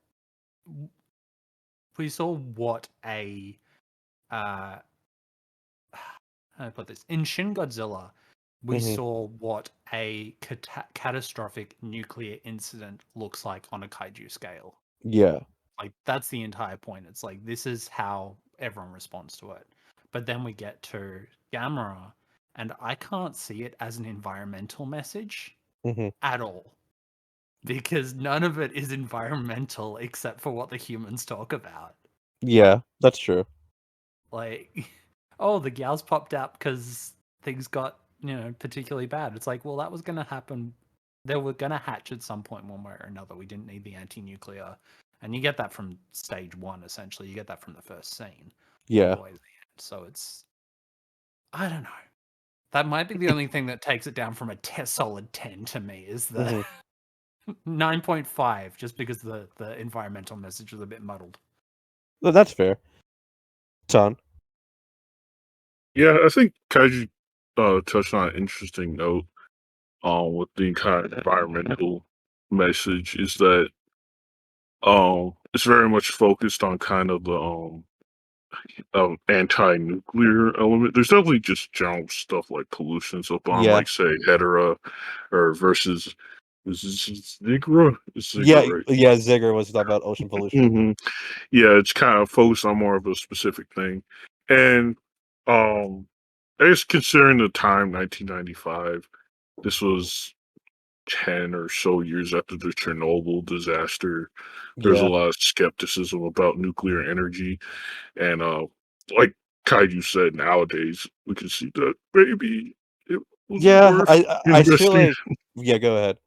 a uh, how do I put this? In Shin Godzilla, we hmm, saw what a catastrophic nuclear incident looks like on a kaiju scale. yeah, Like, that's the entire point. It's like, this is how everyone responds to it. But then we get to Gamera, and I can't see it as an environmental message hmm, at all. Because none of it is environmental except for what the humans talk about. yeah. That's true. Like, oh, the gals popped out because things got, particularly bad. It's like, well, that was going to happen. They were going to hatch at some point, one way or another. We didn't need the anti-nuclear. And you get that from stage one, essentially. You get that from the first scene all Yeah, the way to the end. So it's, I don't know. That might be the only thing that takes it down from a solid 10 to me, is the hmm. 9.5, just because the environmental message was a bit muddled. That's fair. Son. Yeah, I think Kaiju touched on an interesting note with the entire environmental message, is that it's very much focused on kind of the anti-nuclear element. There's definitely just general stuff like pollution, so on, Yeah, like say Hedera or versus is this Zigra? It's yeah, Zigra, right? yeah. Zigger was talking about ocean pollution. Hmm. Yeah, it's kind of focused on more of a specific thing, and I guess considering the time, 1995. this was 10 or so years after the Chernobyl disaster. There's a Yeah. lot of skepticism about nuclear energy. And like Kaiju said, nowadays we can see that maybe it was Yeah, worth I feel investing. like yeah, go ahead.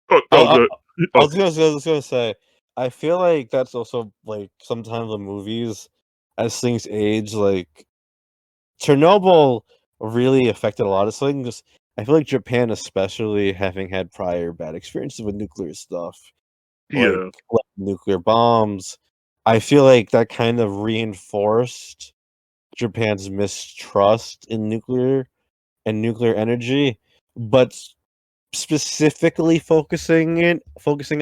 Oh, I, no, I, good. I Oh, was gonna say, I feel like that's also like sometimes the movies, as things age, like Chernobyl really affected a lot of things. I feel like Japan, especially having had prior bad experiences with nuclear stuff, yeah. like nuclear bombs, I feel like that kind of reinforced Japan's mistrust in nuclear energy, but specifically focusing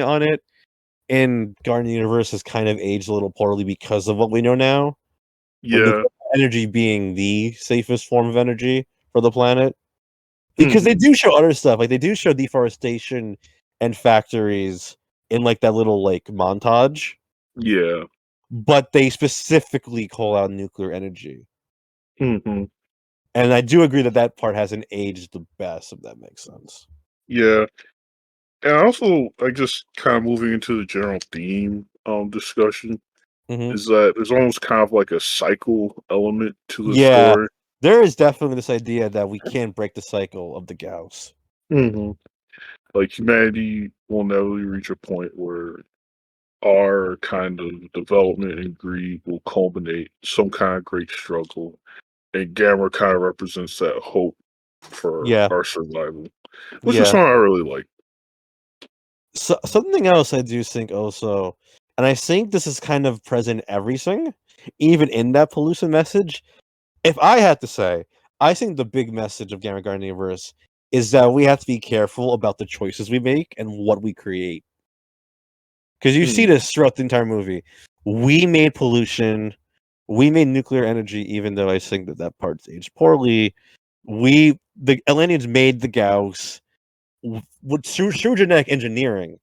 on it in Garden Universe has kind of aged a little poorly because of what we know now. With Yeah. nuclear energy being the safest form of energy for the planet. Because they Mhm. do show other stuff, like they do show deforestation and factories in like that little like montage, Yeah. but they specifically call out nuclear energy. Mhm. And I do agree that that part hasn't aged the best, if that makes sense. Yeah. And also, like, just kind of moving into the general theme discussion, Mhm. is that there's almost kind of like a cycle element to the Yeah, story. there is definitely this idea that we can't break the cycle of the Gauss. Mhm. Like, humanity will never reach a point where our kind of development and greed will culminate some kind of great struggle. And Gamera kind of represents that hope for Yeah, our survival, which is yeah. something I really like. So, something else I do think also, and I think this is kind of present in everything, even in that pollution message. If I had to say, I think the big message of Gamma Garden Universe is that we have to be careful about the choices we make and what we create. Because you see Mm, this throughout the entire movie. We made pollution, we made nuclear energy, even though I think that that part's aged poorly. The Atlanteans made the Gauss through genetic engineering.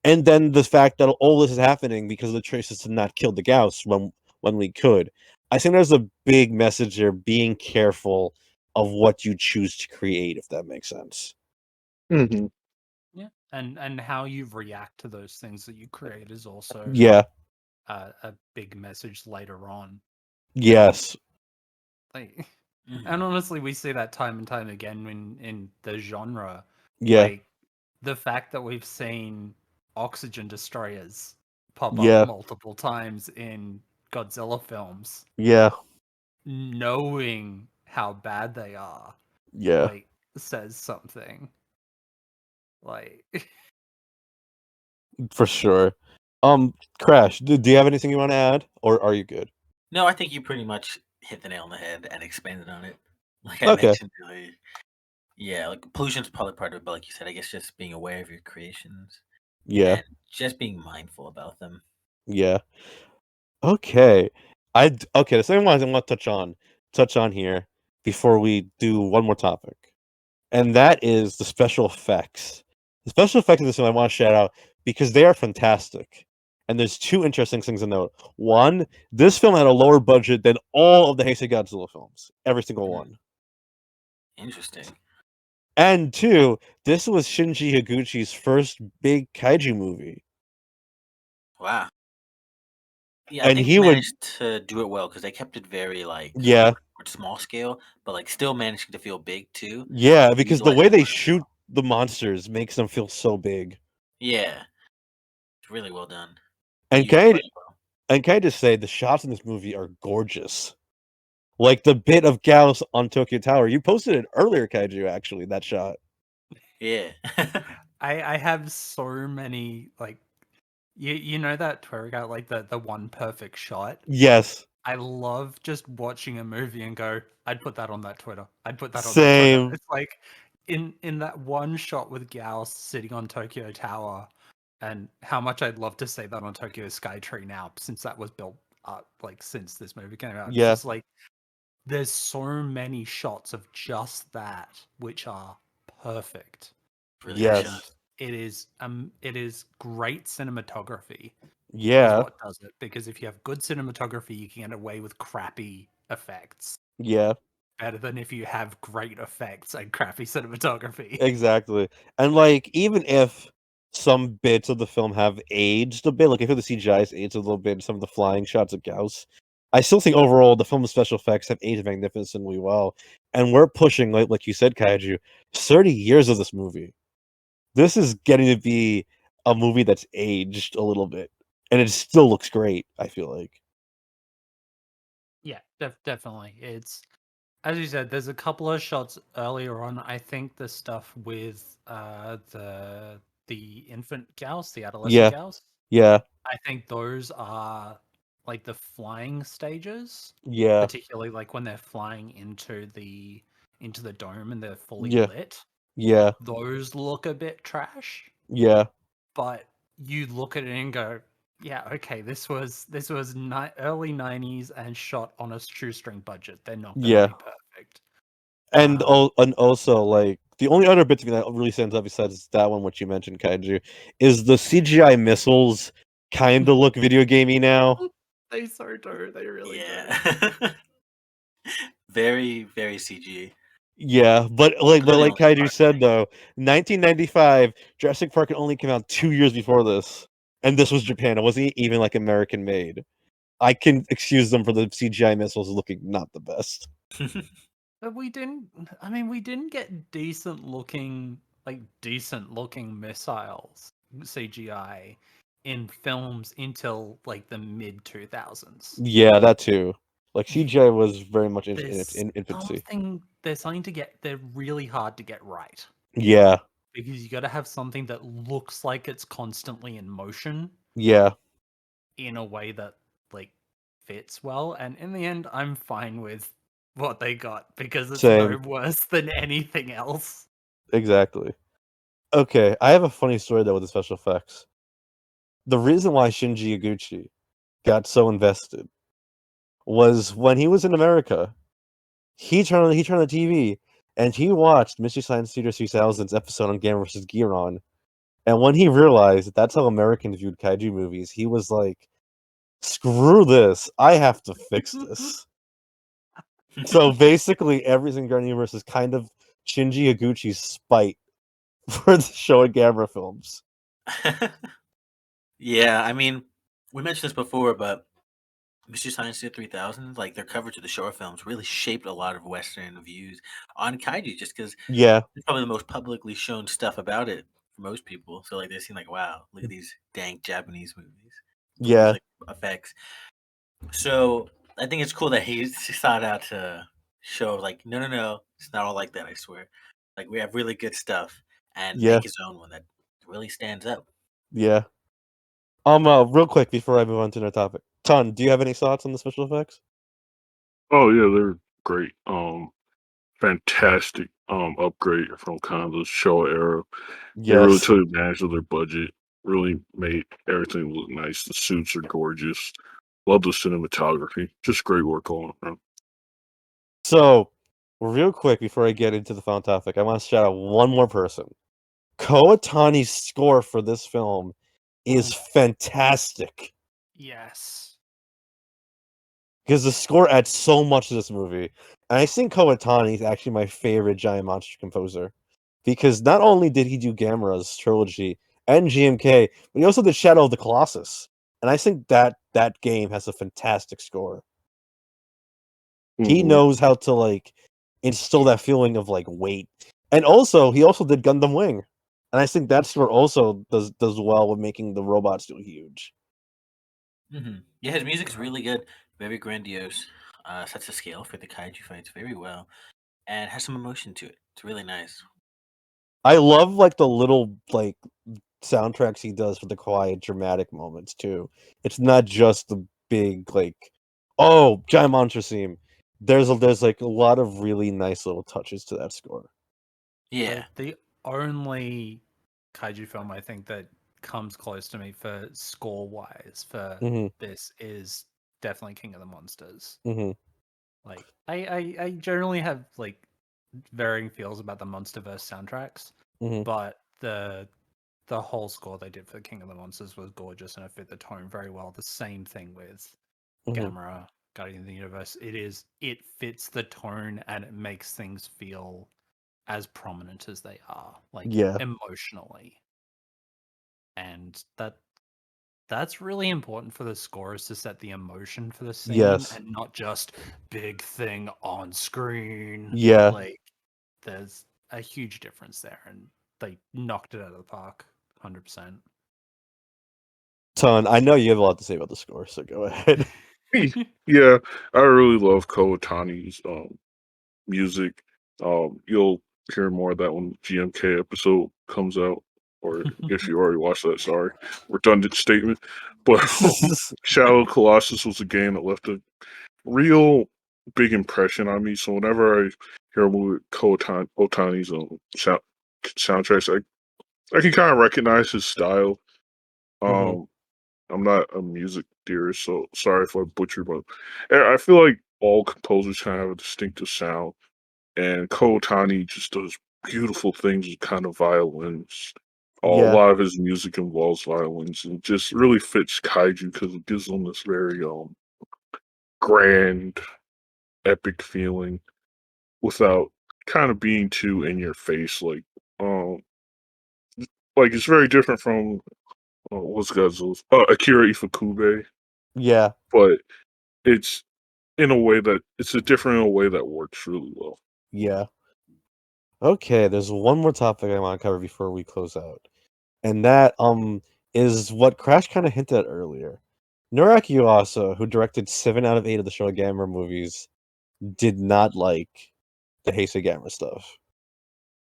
And then the fact that all this is happening because of the choices to not kill the Gauss when we could. I think there's a big message there, being careful of what you choose to create, if that makes sense. mhm. Yeah, and how you react to those things that you create is also Yeah. a big message later on. Yes. Like, Mhm. and honestly, we see that time and time again in the genre. Yeah. Like the fact that we've seen oxygen destroyers pop up Yeah. multiple times in Godzilla films, Yeah. knowing how bad they are, Yeah. like says something. Like For sure. Crash, do you have anything you want to add, or are you good? No, I think you pretty much hit the nail on the head and expanded on it. Like I Okay. mentioned earlier. Yeah, like pollution's probably part of it, but like you said, I guess just being aware of your creations Yeah. and just being mindful about them. Yeah. Okay. Okay, the second one I want to touch on here before we do one more topic. And that is the special effects. The special effects in this film I want to shout out because they are fantastic. And there's two interesting things to note. One, this film had a lower budget than all of the Heisei Godzilla films, every single one. Interesting. And two, this was Shinji Higuchi's first big kaiju movie. Wow. Yeah, I And think they he would, managed to do it well because they kept it very like yeah, small scale, but like still managing to feel big too. yeah, because the way Utilizing they a lot of shoot scale. the monsters makes them feel so big. Yeah, it's really well done. They And used the budget well. can I just say the shots in this movie are gorgeous. Like the bit of Gauss on Tokyo Tower. You posted it earlier, Kaiju, actually, that shot. Yeah. I have so many like you know that Twitter account, like the one perfect shot. Yes. I love just watching a movie and go, I'd put that on that Twitter. I'd put that on that Twitter. Same. It's like in that one shot with Gauss sitting on Tokyo Tower, and how much I'd love to say that on Tokyo Skytree now, since that was built up like since this movie came out. It's Yeah. just like there's so many shots of just that which are perfect. Really good Yes. shot. It is great cinematography is Yeah. what does it, because if you have good cinematography you can get away with crappy effects. Yeah. better than if you have great effects and crappy cinematography. Exactly. And like even if some bits of the film have aged a bit, like if the CGI's aged a little bit, some of the flying shots of Gyaos, I still think overall the film's special effects have aged magnificently well. And we're pushing, like you said, Kaiju, 30 years of this movie. This is getting to be a movie that's aged a little bit. And it still looks great, I feel like. Yeah, definitely. It's as you said. There's a couple of shots earlier on. I think the stuff with the infant Gyaos, the adolescent Yeah, Gyaos. yeah, I think those are like the flying stages, yeah, particularly like when they're flying into the dome and they're fully yeah, lit. yeah, Those look a bit trash, yeah, but you look at it and go, yeah, okay, this was early 90s and shot on a shoestring budget. They're not going to yeah. be perfect. And Um, and also like the only other bit to me that really stands out besides that one which you mentioned, Kaiju, is the CGI missiles kind of look video gamey now. they so do. They really do. Yeah. Very, very CG. Yeah, but like Clearly only Kaiju said marketing. though, 1995, Jurassic Park had only came out 2 years before this, and this was Japan. It wasn't even like American made. I can excuse them for the CGI missiles looking not the best. But we didn't. I mean, we didn't get decent looking missiles CGI in films until like the mid 2000s. Yeah, that too. Like CGI was very much in its There's infancy. they're really hard to get right Yeah, because you got to have something that looks like it's constantly in motion yeah, in a way that like fits well. And in the end, I'm fine with what they got because it's same. no worse than anything else. Exactly. Okay, I have a funny story though with the special effects. The reason why Shinji Iguchi got so invested was when he was in America. He turned on the TV and he watched Mystery Science Theater 3000's episode on Gamera vs. Giron. And when he realized that that's how Americans viewed kaiju movies, he was like, "Screw this! I have to fix this." So basically, everything Grand Universe is kind of Shinji Iguchi's spite for the show at Gamera films. Yeah, I mean, we mentioned this before, but Mystery Science Theater 3000, like their coverage of the short films, really shaped a lot of Western views on kaiju, just because Yeah, it's probably the most publicly shown stuff about it for most people. So like they're seeing like, wow, look at these dank Japanese movies, look at these yeah, like effects. So I think it's cool that he sought out to show like, no, no, no, it's not all like that. I swear, like we have really good stuff, and yeah, make his own one that really stands out. yeah. Real quick before I move on to another topic, Ton, do you have any thoughts on the special effects? Oh yeah, they're great. Fantastic upgrade from kind of the show era. They really Yes. took advantage of their budget. Really made everything look nice. The suits are gorgeous. Love the cinematography. Just great work all around. So, real quick before I get into the final topic, I want to shout out one more person. Koatani's score for this film is fantastic Yes. because the score adds so much to this movie. And I think Koatani is actually my favorite giant monster composer because not only did he do Gamera's trilogy and GMK, but he also did Shadow of the Colossus. And I think that game has a fantastic score. He Hmm. knows how to like instill that feeling of like weight. And also he also did Gundam Wing. And I think that score also does well with making the robots do huge. Yeah, his music's really good, very grandiose. Sets the scale for the kaiju fights very well, and has some emotion to it. It's really nice. I love like the little like soundtracks he does for the quiet dramatic moments too. It's not just the big like oh giant monster theme. There's like a lot of really nice little touches to that score. Yeah. The only kaiju film I think that comes close to me for score wise for Hmm. this is definitely King of the Monsters. Hmm. Like I generally have like varying feels about the Monsterverse soundtracks, Hmm. but the whole score they did for King of the Monsters was gorgeous and it fit the tone very well. The same thing with Hmm. Gamera. Guardian of the Universe. It fits the tone and it makes things feel as prominent as they are, like Yeah. emotionally. And that's really important for the score, is to set the emotion for the scene Yes. and not just big thing on screen. Yeah. Like, there's a huge difference there, and they knocked it out of the park 100%. Ton, I know you have a lot to say about the score, so go ahead. Yeah, I really love Kawatani's music. You'll hear more of that when the GMK episode comes out, or if you already watched that, sorry, redundant statement. But Shadow Colossus was a game that left a real big impression on me. So whenever I hear a movie with Otani's soundtracks, I can kind of recognize his style. Mhm. I'm not a music theorist, so sorry if I butcher, but I feel like all composers kind of have a distinctive sound, and Otani just does beautiful things with kind of violins. A Yeah. lot of his music involves violins, and just really fits Kaiju because it gives them this very grand, epic feeling without kind of being too in your face. Like it's very different from what's Godzilla's Akira Ifukube, Yeah. but it's in a way that it's a different in a way that works really well. Yeah. Okay, there's one more topic I want to cover before we close out. And that is what Crash kind of hinted at earlier. Noraki Yuasa, who directed 7 out of 8 of the Showa Gamera movies, did not like the Heisei Gamera stuff.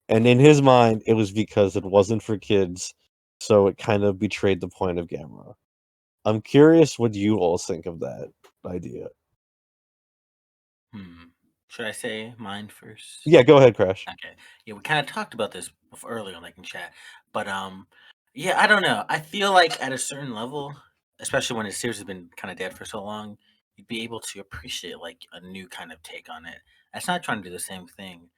And in his mind, it was because it wasn't for kids, so it kind of betrayed the point of Gamera. I'm curious what you all think of that idea. Should I say mine first? Yeah, go ahead, Crash. Okay. Yeah, we kind of talked about this earlier, like in chat. But yeah, I don't know. I feel like at a certain level, especially when a series has been kind of dead for so long, you'd be able to appreciate like a new kind of take on it. That's not trying to do the same thing.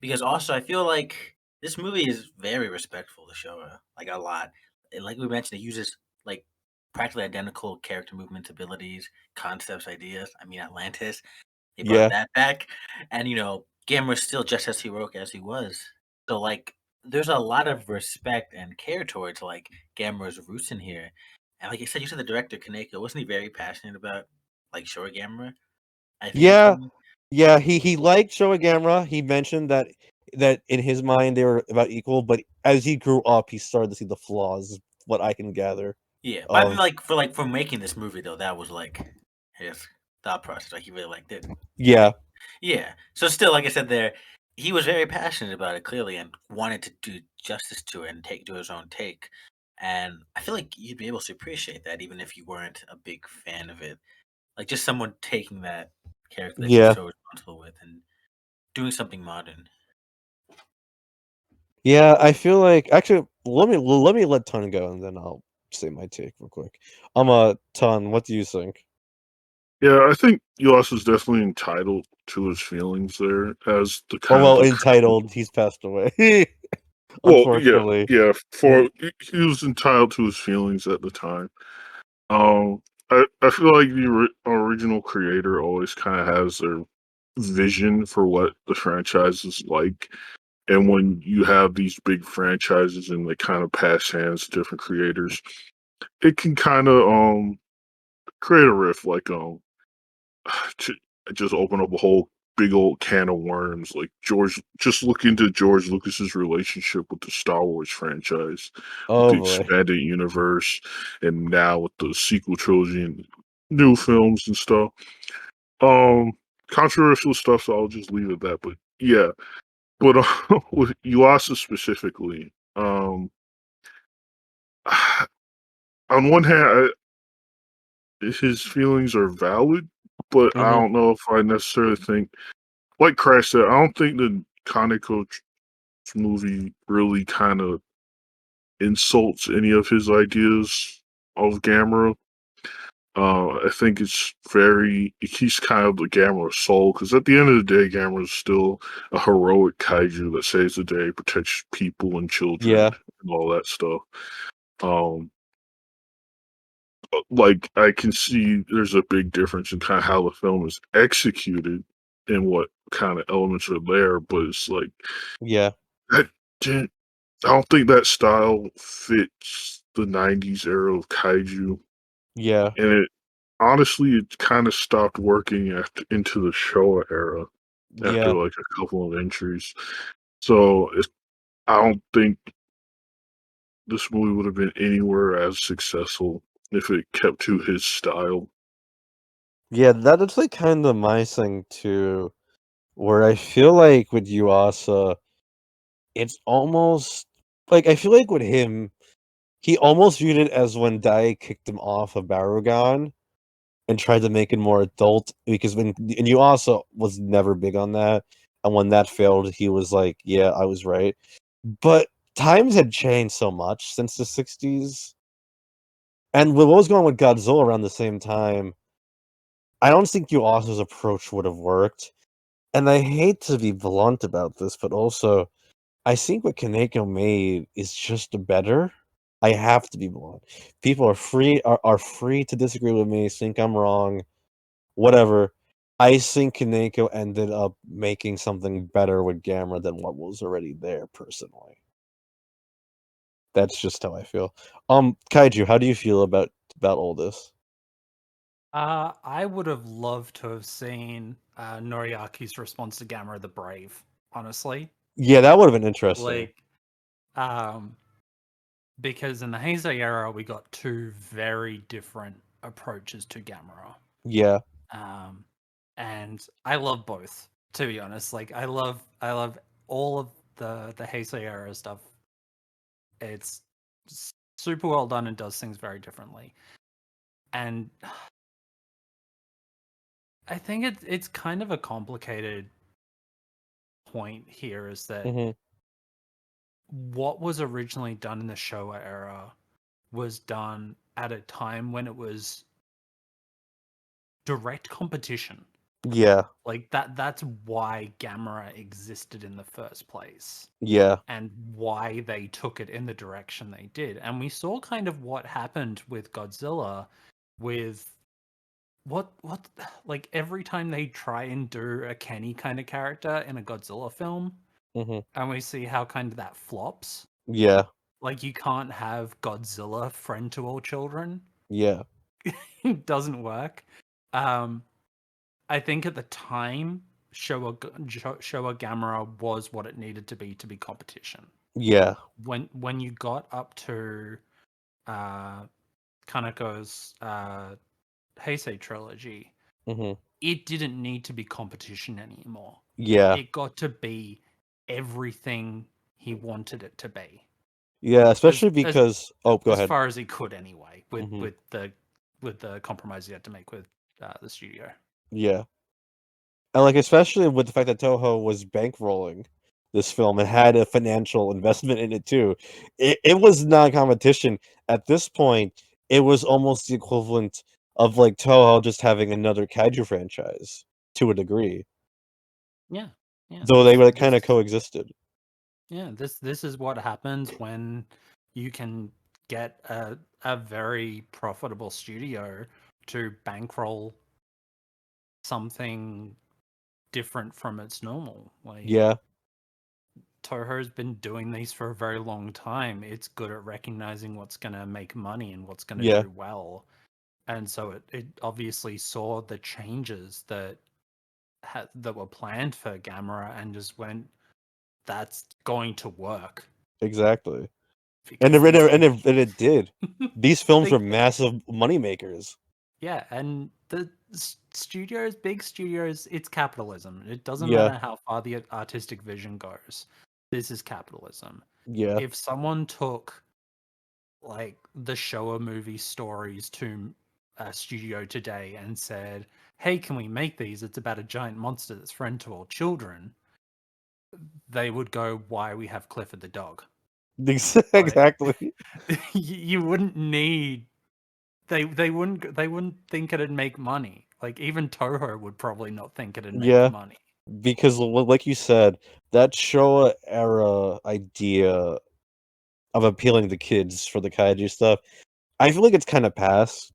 Because also I feel like this movie is very respectful to Showa, like a lot. Like we mentioned, it uses like practically identical character movement abilities, concepts, ideas. I mean Atlantis. They brought Yeah. that back, and Gamera's still just as heroic as he was. So like, there's a lot of respect and care towards like Gamera's roots in here. And like you said the director Kaneko, wasn't he very passionate about like Showa Gamera? I think he Yeah. told me. Yeah, he liked Showa Gamera. He mentioned that in his mind they were about equal, but as he grew up, he started to see the flaws, is what I can gather. Yeah, but I mean, for making this movie though, that was like his thought process. Like he really liked it. Yeah. Yeah. So still, like I said, there, he was very passionate about it clearly, and wanted to do justice to it and do his own take. And I feel like you'd be able to appreciate that even if you weren't a big fan of it. Like just someone taking that character that he's Yeah. so responsible with and doing something modern. Yeah, I feel like actually let me let Ton go and then I'll say my take real quick. Ton, what do you think? Yeah, I think Yoss is definitely entitled to his feelings there as the Oh kind of well, the entitled, he's passed away. well, yeah, Unfortunately. yeah. For he was entitled to his feelings at the time. Um, I feel like the original creator always kind of has their vision for what the franchise is like, and when you have these big franchises and they kind of pass hands to different creators, it can kind of create a rift, like to just open up a whole big old can of worms. Like just look into George Lucas's relationship with the Star Wars franchise, with Oh the boy. expanded universe, and now with the sequel trilogy and new films and stuff. Controversial stuff, so I'll just leave it at that. But yeah, but with Yuasa specifically, on one hand, his feelings are valid, but I Mhm. don't know if I necessarily think, like Crash said, I don't think the Kaneko movie really kind of insults any of his ideas of Gamera. I think he's kind of the Gamera soul, because at the end of the day, Gamera is still a heroic kaiju that saves the day, protects people and children, Yeah. and all that stuff. Um, like I can see there's a big difference in kind of how the film is executed and what kind of elements are there, but it's like Yeah. that didn't. I don't think that style fits the '90s era of kaiju, Yeah. and it honestly it kind of stopped working after into the Showa era after Yeah. like a couple of entries. So I don't think this movie would have been anywhere as successful if it kept to his style. Yeah, that's like kind of my thing too, where I feel like with Yuasa, it's almost like I feel like with him, he almost viewed it as when Dai kicked him off of Barugan and tried to make it more adult because and Yuasa was never big on that, and when that failed, he was like, "Yeah, I was right." But times had changed so much since the '60s, and with what was going on with Godzilla around the same time, I don't think Yuasa's approach would have worked. And I hate to be blunt about this, but also I think what Kaneko made is just better. I have to be blunt. People are free to disagree with me, think I'm wrong, whatever. I think Kaneko ended up making something better with Gamera than what was already there, personally. That's just how I feel. Kaiju, how do you feel about all this? I would have loved to have seen Noriaki's response to Gamera the Brave, honestly. Yeah, that would have been interesting. Like, because in the Heisei era, we got two very different approaches to Gamera. Yeah. And I love both, to be honest. Like, I love all of the Heisei era stuff. It's super well done and does things very differently. And I think it's kind of a complicated point here is that Mhm. what was originally done in the Showa era was done at a time when it was direct competition. Yeah. Like that's why Gamera existed in the first place. Yeah. And why they took it in the direction they did. And we saw kind of what happened with Godzilla with what like every time they try and do a Kenny kind of character in a Godzilla film, Mhm. and we see how kind of that flops. Yeah. Like you can't have Godzilla friend to all children. Yeah. It doesn't work. I think at the time, Showa Gamera was what it needed to be competition. Yeah. When you got up to Kaneko's Heisei trilogy, Mhm. it didn't need to be competition anymore. Yeah. It got to be everything he wanted it to be. Yeah, especially because oh, go as ahead. far as he could anyway, with Mhm. with the compromise he had to make with the studio. Yeah. And, like, especially with the fact that Toho was bankrolling this film and had a financial investment in it too. It was not competition. At this point, it was almost the equivalent of, like, Toho just having another Kaiju franchise, to a degree. Yeah. Yeah. Though they were kinda coexisted. Yeah, this is what happens when you can get a very profitable studio to bankroll something different from its normal. Like Yeah. Toho's been doing these for a very long time. It's good at recognizing what's going to make money and what's going to Yeah. do well. And so it obviously saw the changes that that were planned for Gamera and just went, that's going to work. Exactly. And Because it did. These films were massive moneymakers. Yeah, and the studios, big studios, it's capitalism. It doesn't Yeah. matter how far the artistic vision goes. This is capitalism. Yeah. If someone took like the Showa movie stories to a studio today and said, "Hey, can we make these? It's about a giant monster that's friend to all children." They would go, "Why we have Clifford the dog?" Exactly. You wouldn't need they wouldn't think it'd make money. Like even Toho would probably not think it'd make Yeah. money. Because like you said, that Showa era idea of appealing to kids for the kaiju stuff, I feel like it's kind of past.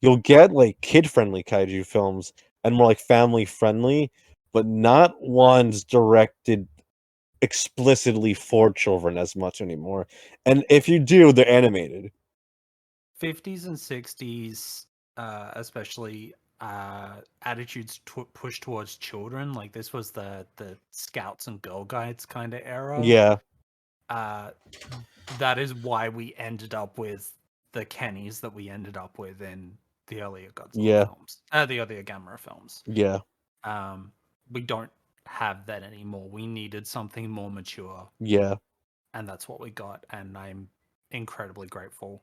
you'll get like kid-friendly kaiju films and more like family-friendly, but not ones directed explicitly for children as much anymore. And if you do, they're animated. 50s and 60s, especially attitudes pushed towards children. Like this was the Scouts and Girl Guides kind of era. Yeah, that is why we ended up with the Kennys that we ended up with in the earlier Godzilla films, the earlier Gamera films. yeah. We don't have that anymore. We needed something more mature. Yeah. And that's what we got, and I'm incredibly grateful.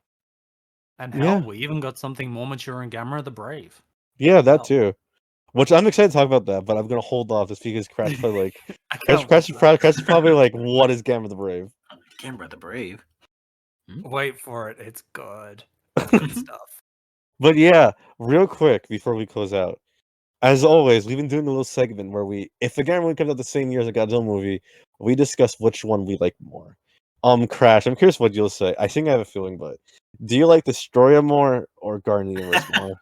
And Yeah. hell, we even got something more mature in Gamera the Brave. Yeah, that Hell. too. Which I'm excited to talk about that, but I'm gonna hold off just because Crash probably like Crash is probably like, what is Gamera the Brave? Gamera the Brave. Wait for it, it's good. It's good stuff. But yeah, real quick before we close out. As always, we've been doing a little segment where if a Gamera movie comes out the same year as a Godzilla movie, we discuss which one we like more. Crash, I'm curious what you'll say. I think I have a feeling, but do you like Destroyer more or Guardian of the Universe more?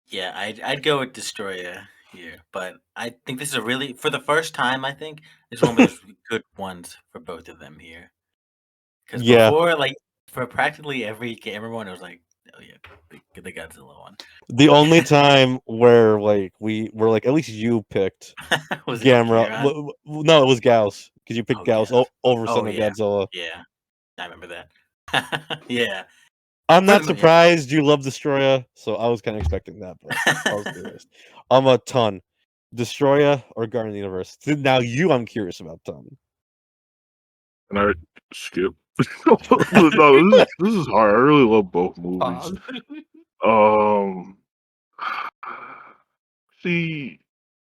Yeah, I'd go with Destroyer here, but I think this is a really, for the first time, I think this is one of those good ones for both of them here. Because before, like, for practically every Gamera one, it was like, oh yeah, the Godzilla one. The only time where like we were like, at least you picked Was Gamera. No, it was Gyaos because you picked Gyaos over Son of Godzilla. Yeah, I remember that. Yeah. I'm not surprised you love Destroyer, so I was kind of expecting that, but I was curious. I'm a ton. Destroyer or Guardian of the Universe? Now I'm curious about ton. And I skip. No, this is hard. I really love both movies. See,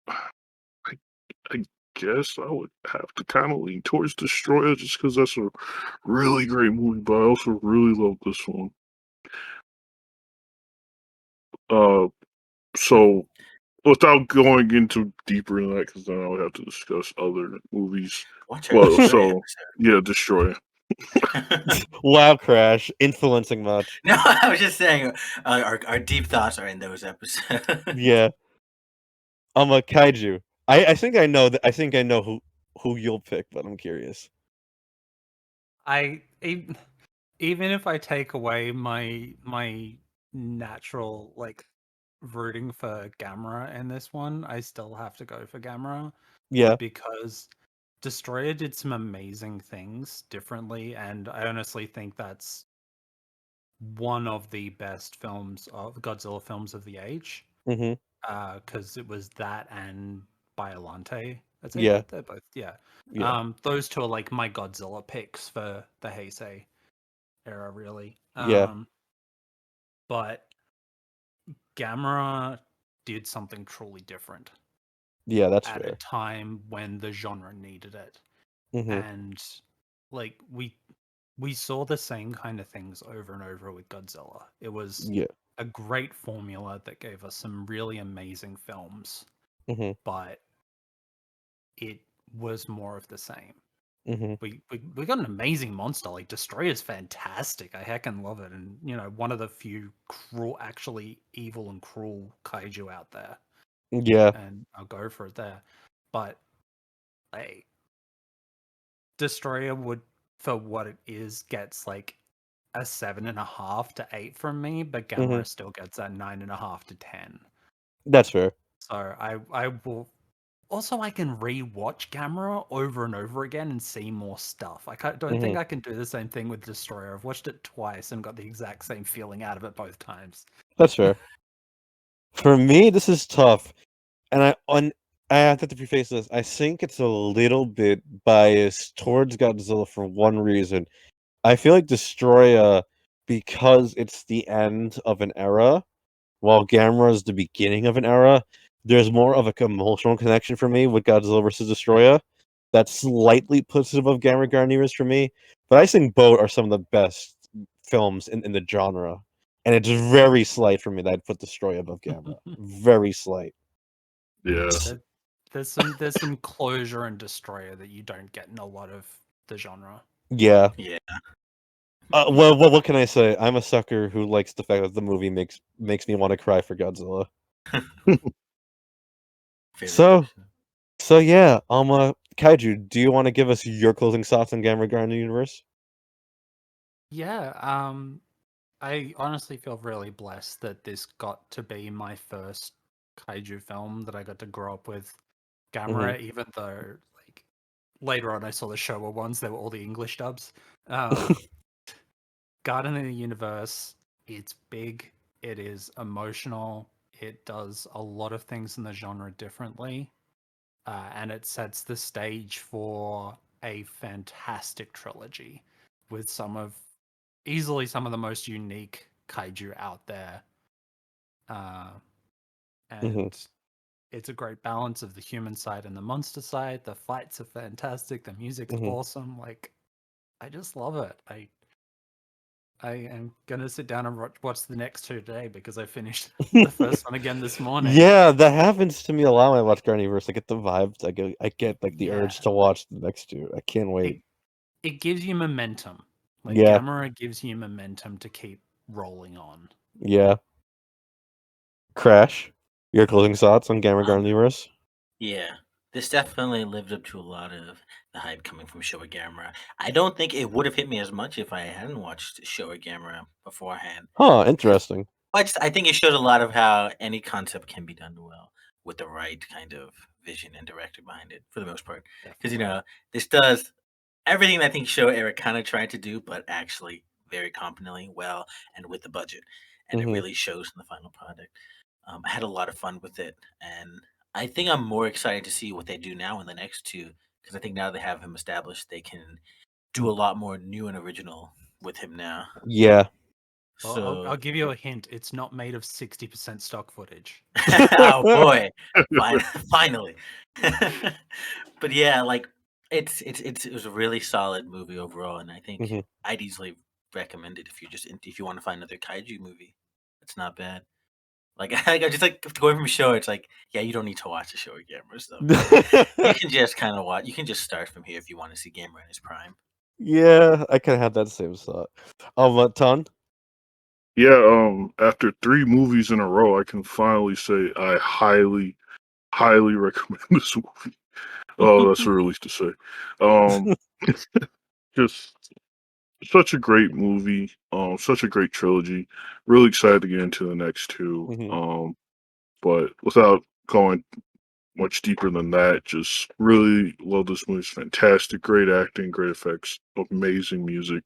I guess I would have to kind of lean towards Destroyer just because that's a really great movie, but I also really love this one. So without going into deeper in that, because then I would have to discuss other movies. Yeah, Destroyer. Wow, Crash, influencing much. No, I was just saying our deep thoughts are in those episodes. Yeah. I'm a Kaiju. I think I know that. I think I know who you'll pick, but I'm curious. Even if I take away my natural like rooting for Gamera in this one, I still have to go for Gamera. Yeah. Because Destroyer did some amazing things differently, and I honestly think that's one of the best films of Godzilla films of the age. Mm-hmm. Because it was that and Biollante. I'd say they're both. Yeah. Those two are like my Godzilla picks for the Heisei era, really. But Gamera did something truly different. Yeah, that's at fair. A time when the genre needed it. Mm-hmm. And like we saw the same kind of things over and over with Godzilla. It was a great formula that gave us some really amazing films, but it was more of the same. We got an amazing monster. Like Destroyer's fantastic. I heckin' love it, and one of the few actually evil and cruel kaiju out there. Yeah, and I'll go for it there. But Destroyer would, for what it is, gets like a 7.5 to 8 from me, but Gamera still gets that 9.5 to 10. That's fair. So I will. Also, I can re-watch Gamera over and over again and see more stuff. I don't think I can do the same thing with Destroyer. I've watched it twice and got the exact same feeling out of it both times. That's fair. For me, this is tough, and I have to preface this. I think it's a little bit biased towards Godzilla for one reason. I feel like Destroyer, because it's the end of an era, while Gamera is the beginning of an era, there's more of a emotional connection for me with Godzilla vs. Destroyer that slightly puts it above Gamera Guardians for me. But I think both are some of the best films in the genre. And it's very slight for me that I'd put Destroyer above Gamera. Very slight. Yeah. There's some closure in Destroyer that you don't get in a lot of the genre. Yeah. Yeah. Well, what can I say? I'm a sucker who likes the fact that the movie makes me want to cry for Godzilla. So, yeah, Kaiju, do you want to give us your closing thoughts on Gamera Grand Universe? Yeah, I honestly feel really blessed that this got to be my first kaiju film that I got to grow up with Gamera, even though like later on I saw the Showa ones, they were all the English dubs. Garden of the Universe, it's big, it is emotional, it does a lot of things in the genre differently, and it sets the stage for a fantastic trilogy with easily some of the most unique kaiju out there. And it's a great balance of the human side and the monster side. The fights are fantastic. The music's awesome. Like, I just love it. I am gonna sit down and watch the next two today because I finished the first one again this morning. Yeah, that happens to me a lot when I watch Grand Universe. I get the vibes. I get like the urge to watch the next two. I can't wait. It gives you momentum. Like Yeah. Gamera gives you momentum to keep rolling on. Yeah. Crash, your closing thoughts on Gamera Grand Universe? Yeah, this definitely lived up to a lot of the hype coming from Showa Gamera. I don't think it would have hit me as much if I hadn't watched Showa Gamera beforehand. Huh, interesting. I think it showed a lot of how any concept can be done well with the right kind of vision and director behind it, for the most part. Because this does everything that I think Showa era kind of tried to do, but actually very competently, well, and with the budget, and it really shows in the final product. I had a lot of fun with it, and I think I'm more excited to see what they do now in the next two, because I think now they have him established, they can do a lot more new and original with him now. Yeah. Well, So I'll give you a hint. It's not made of 60% stock footage. oh boy, finally. But yeah, like it was a really solid movie overall, and I think I'd easily recommend it if you want to find another kaiju movie. It's not bad. Like I just like going from show. It's like yeah, you don't need to watch the show again or stuff. You can just kind of watch. You can just start from here if you want to see Gamera in his prime. Yeah, I kind of had that same thought. Ton? Yeah, after 3 movies in a row, I can finally say I highly, highly recommend this movie. Oh, that's a relief to say. Just such a great movie. Such a great trilogy. Really excited to get into the next two. But without going much deeper than that, just really love this movie. It's fantastic. Great acting, great effects, amazing music.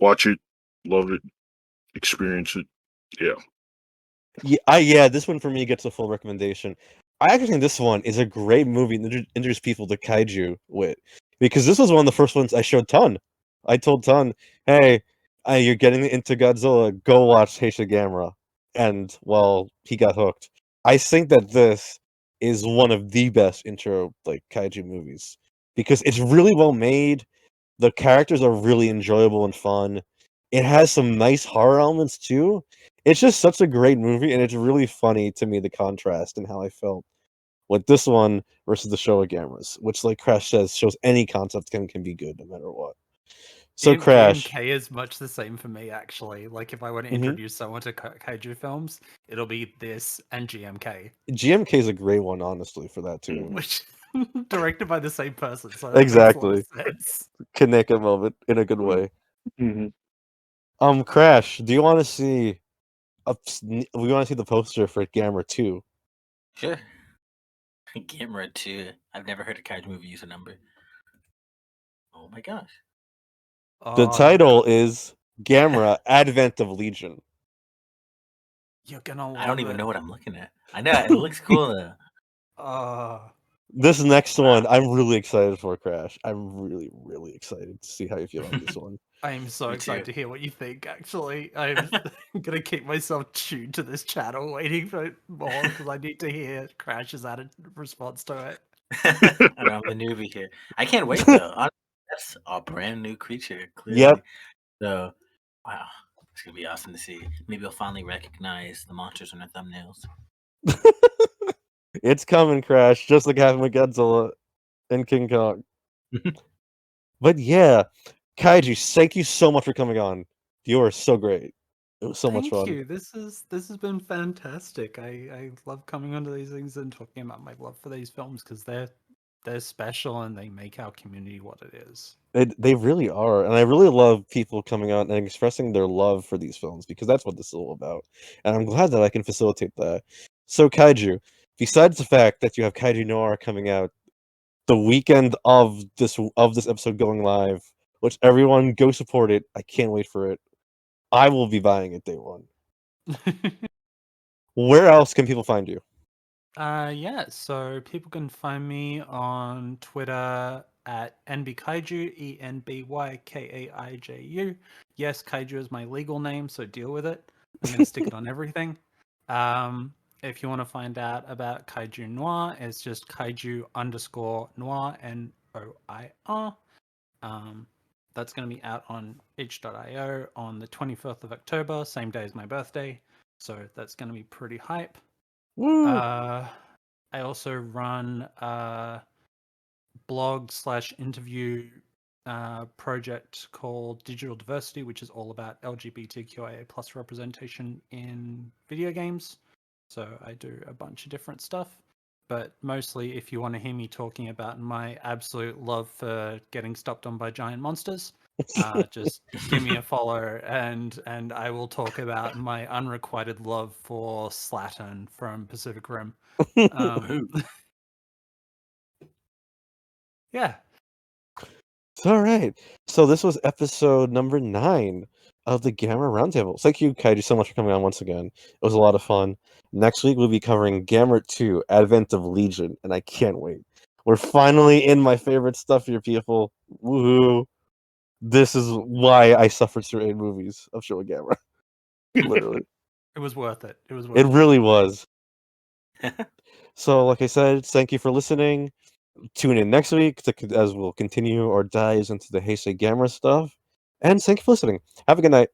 Watch it, love it, experience it. Yeah. Yeah, this one for me gets a full recommendation. I actually think this one is a great movie to introduce people to kaiju with, because this was one of the first ones I showed Ton. I told Ton, "Hey, you're getting into Godzilla. Go watch Heisei Gamera," and well, he got hooked. I think that this is one of the best intro like kaiju movies because it's really well made. The characters are really enjoyable and fun. It has some nice horror elements too. It's just such a great movie, and it's really funny to me, the contrast and how I felt with this one versus the Showa Gameras, which, like Crash says, shows any concept can be good no matter what. So Crash, GMK is much the same for me, actually. Like, if I want to introduce someone to kaiju films, it'll be this and GMK. GMK is a great one, honestly, for that too. Which directed by the same person, so Exactly. makes a lot of sense. Connect a moment in a good way. Mm-hmm. Crash, do you want to see? We want to see the poster for Gamera 2. Sure. Gamera 2. I've never heard a kaiju movie use a number. Oh my gosh. The title is Gamera Advent of Legion. You're gonna love I don't even it. know what I'm looking at. I know it looks cool though. This next one, I'm really excited for, Crash. I'm really, really excited to see how you feel about this one. I'm so excited to hear what you think, actually. I'm gonna keep myself tuned to this channel, waiting for more, because I need to hear Crash's added response to it. And I'm the newbie here. I can't wait though. That's a brand new creature, clearly. Yep. So, wow. It's going to be awesome to see. Maybe we'll finally recognize the monsters in our thumbnails. It's coming, Crash, just like happened with Godzilla and King Kong. But yeah, Kaiju, thank you so much for coming on. You are so great. It was so much Thank fun. you. This has been fantastic. I love coming onto these things and talking about my love for these films because they're special and they make our community what it is. They really are, and I really love people coming out and expressing their love for these films because that's what this is all about. And I'm glad that I can facilitate that. So, Kaiju, besides the fact that you have Kaiju Noir coming out the weekend of this episode going live, which everyone go support it. I can't wait for it. I will be buying it day one. Where else can people find you? Yeah, so people can find me on Twitter at NBKaiju, ENBYKAIJU. Yes, Kaiju is my legal name, so deal with it. I'm going to stick it on everything. If you want to find out about Kaiju Noir, it's just Kaiju_Noir, NOIR. That's going to be out on itch.io on the 24th of October, same day as my birthday. So that's going to be pretty hype. Woo! I also run a blog/interview project called Digital Diversity, which is all about LGBTQIA plus representation in video games. So I do a bunch of different stuff. But mostly, if you want to hear me talking about my absolute love for getting stopped on by giant monsters, just give me a follow, and I will talk about my unrequited love for Slattern from Pacific Rim. Yeah. All right. So this was episode number 9 of the Gamera Roundtable. Thank you, Kaiju, so much for coming on once again. It was a lot of fun. Next week we'll be covering Gamera 2, Advent of Legion, and I can't wait. We're finally in my favorite stuff here, people. Woohoo! This is why I suffered through 8 movies of Showa Gamera. Literally. It was worth it. It was worth It it. really was. So, like I said, thank you for listening. Tune in next week as we'll continue our dives into the Heisei Gamera stuff. And thank you for listening. Have a good night.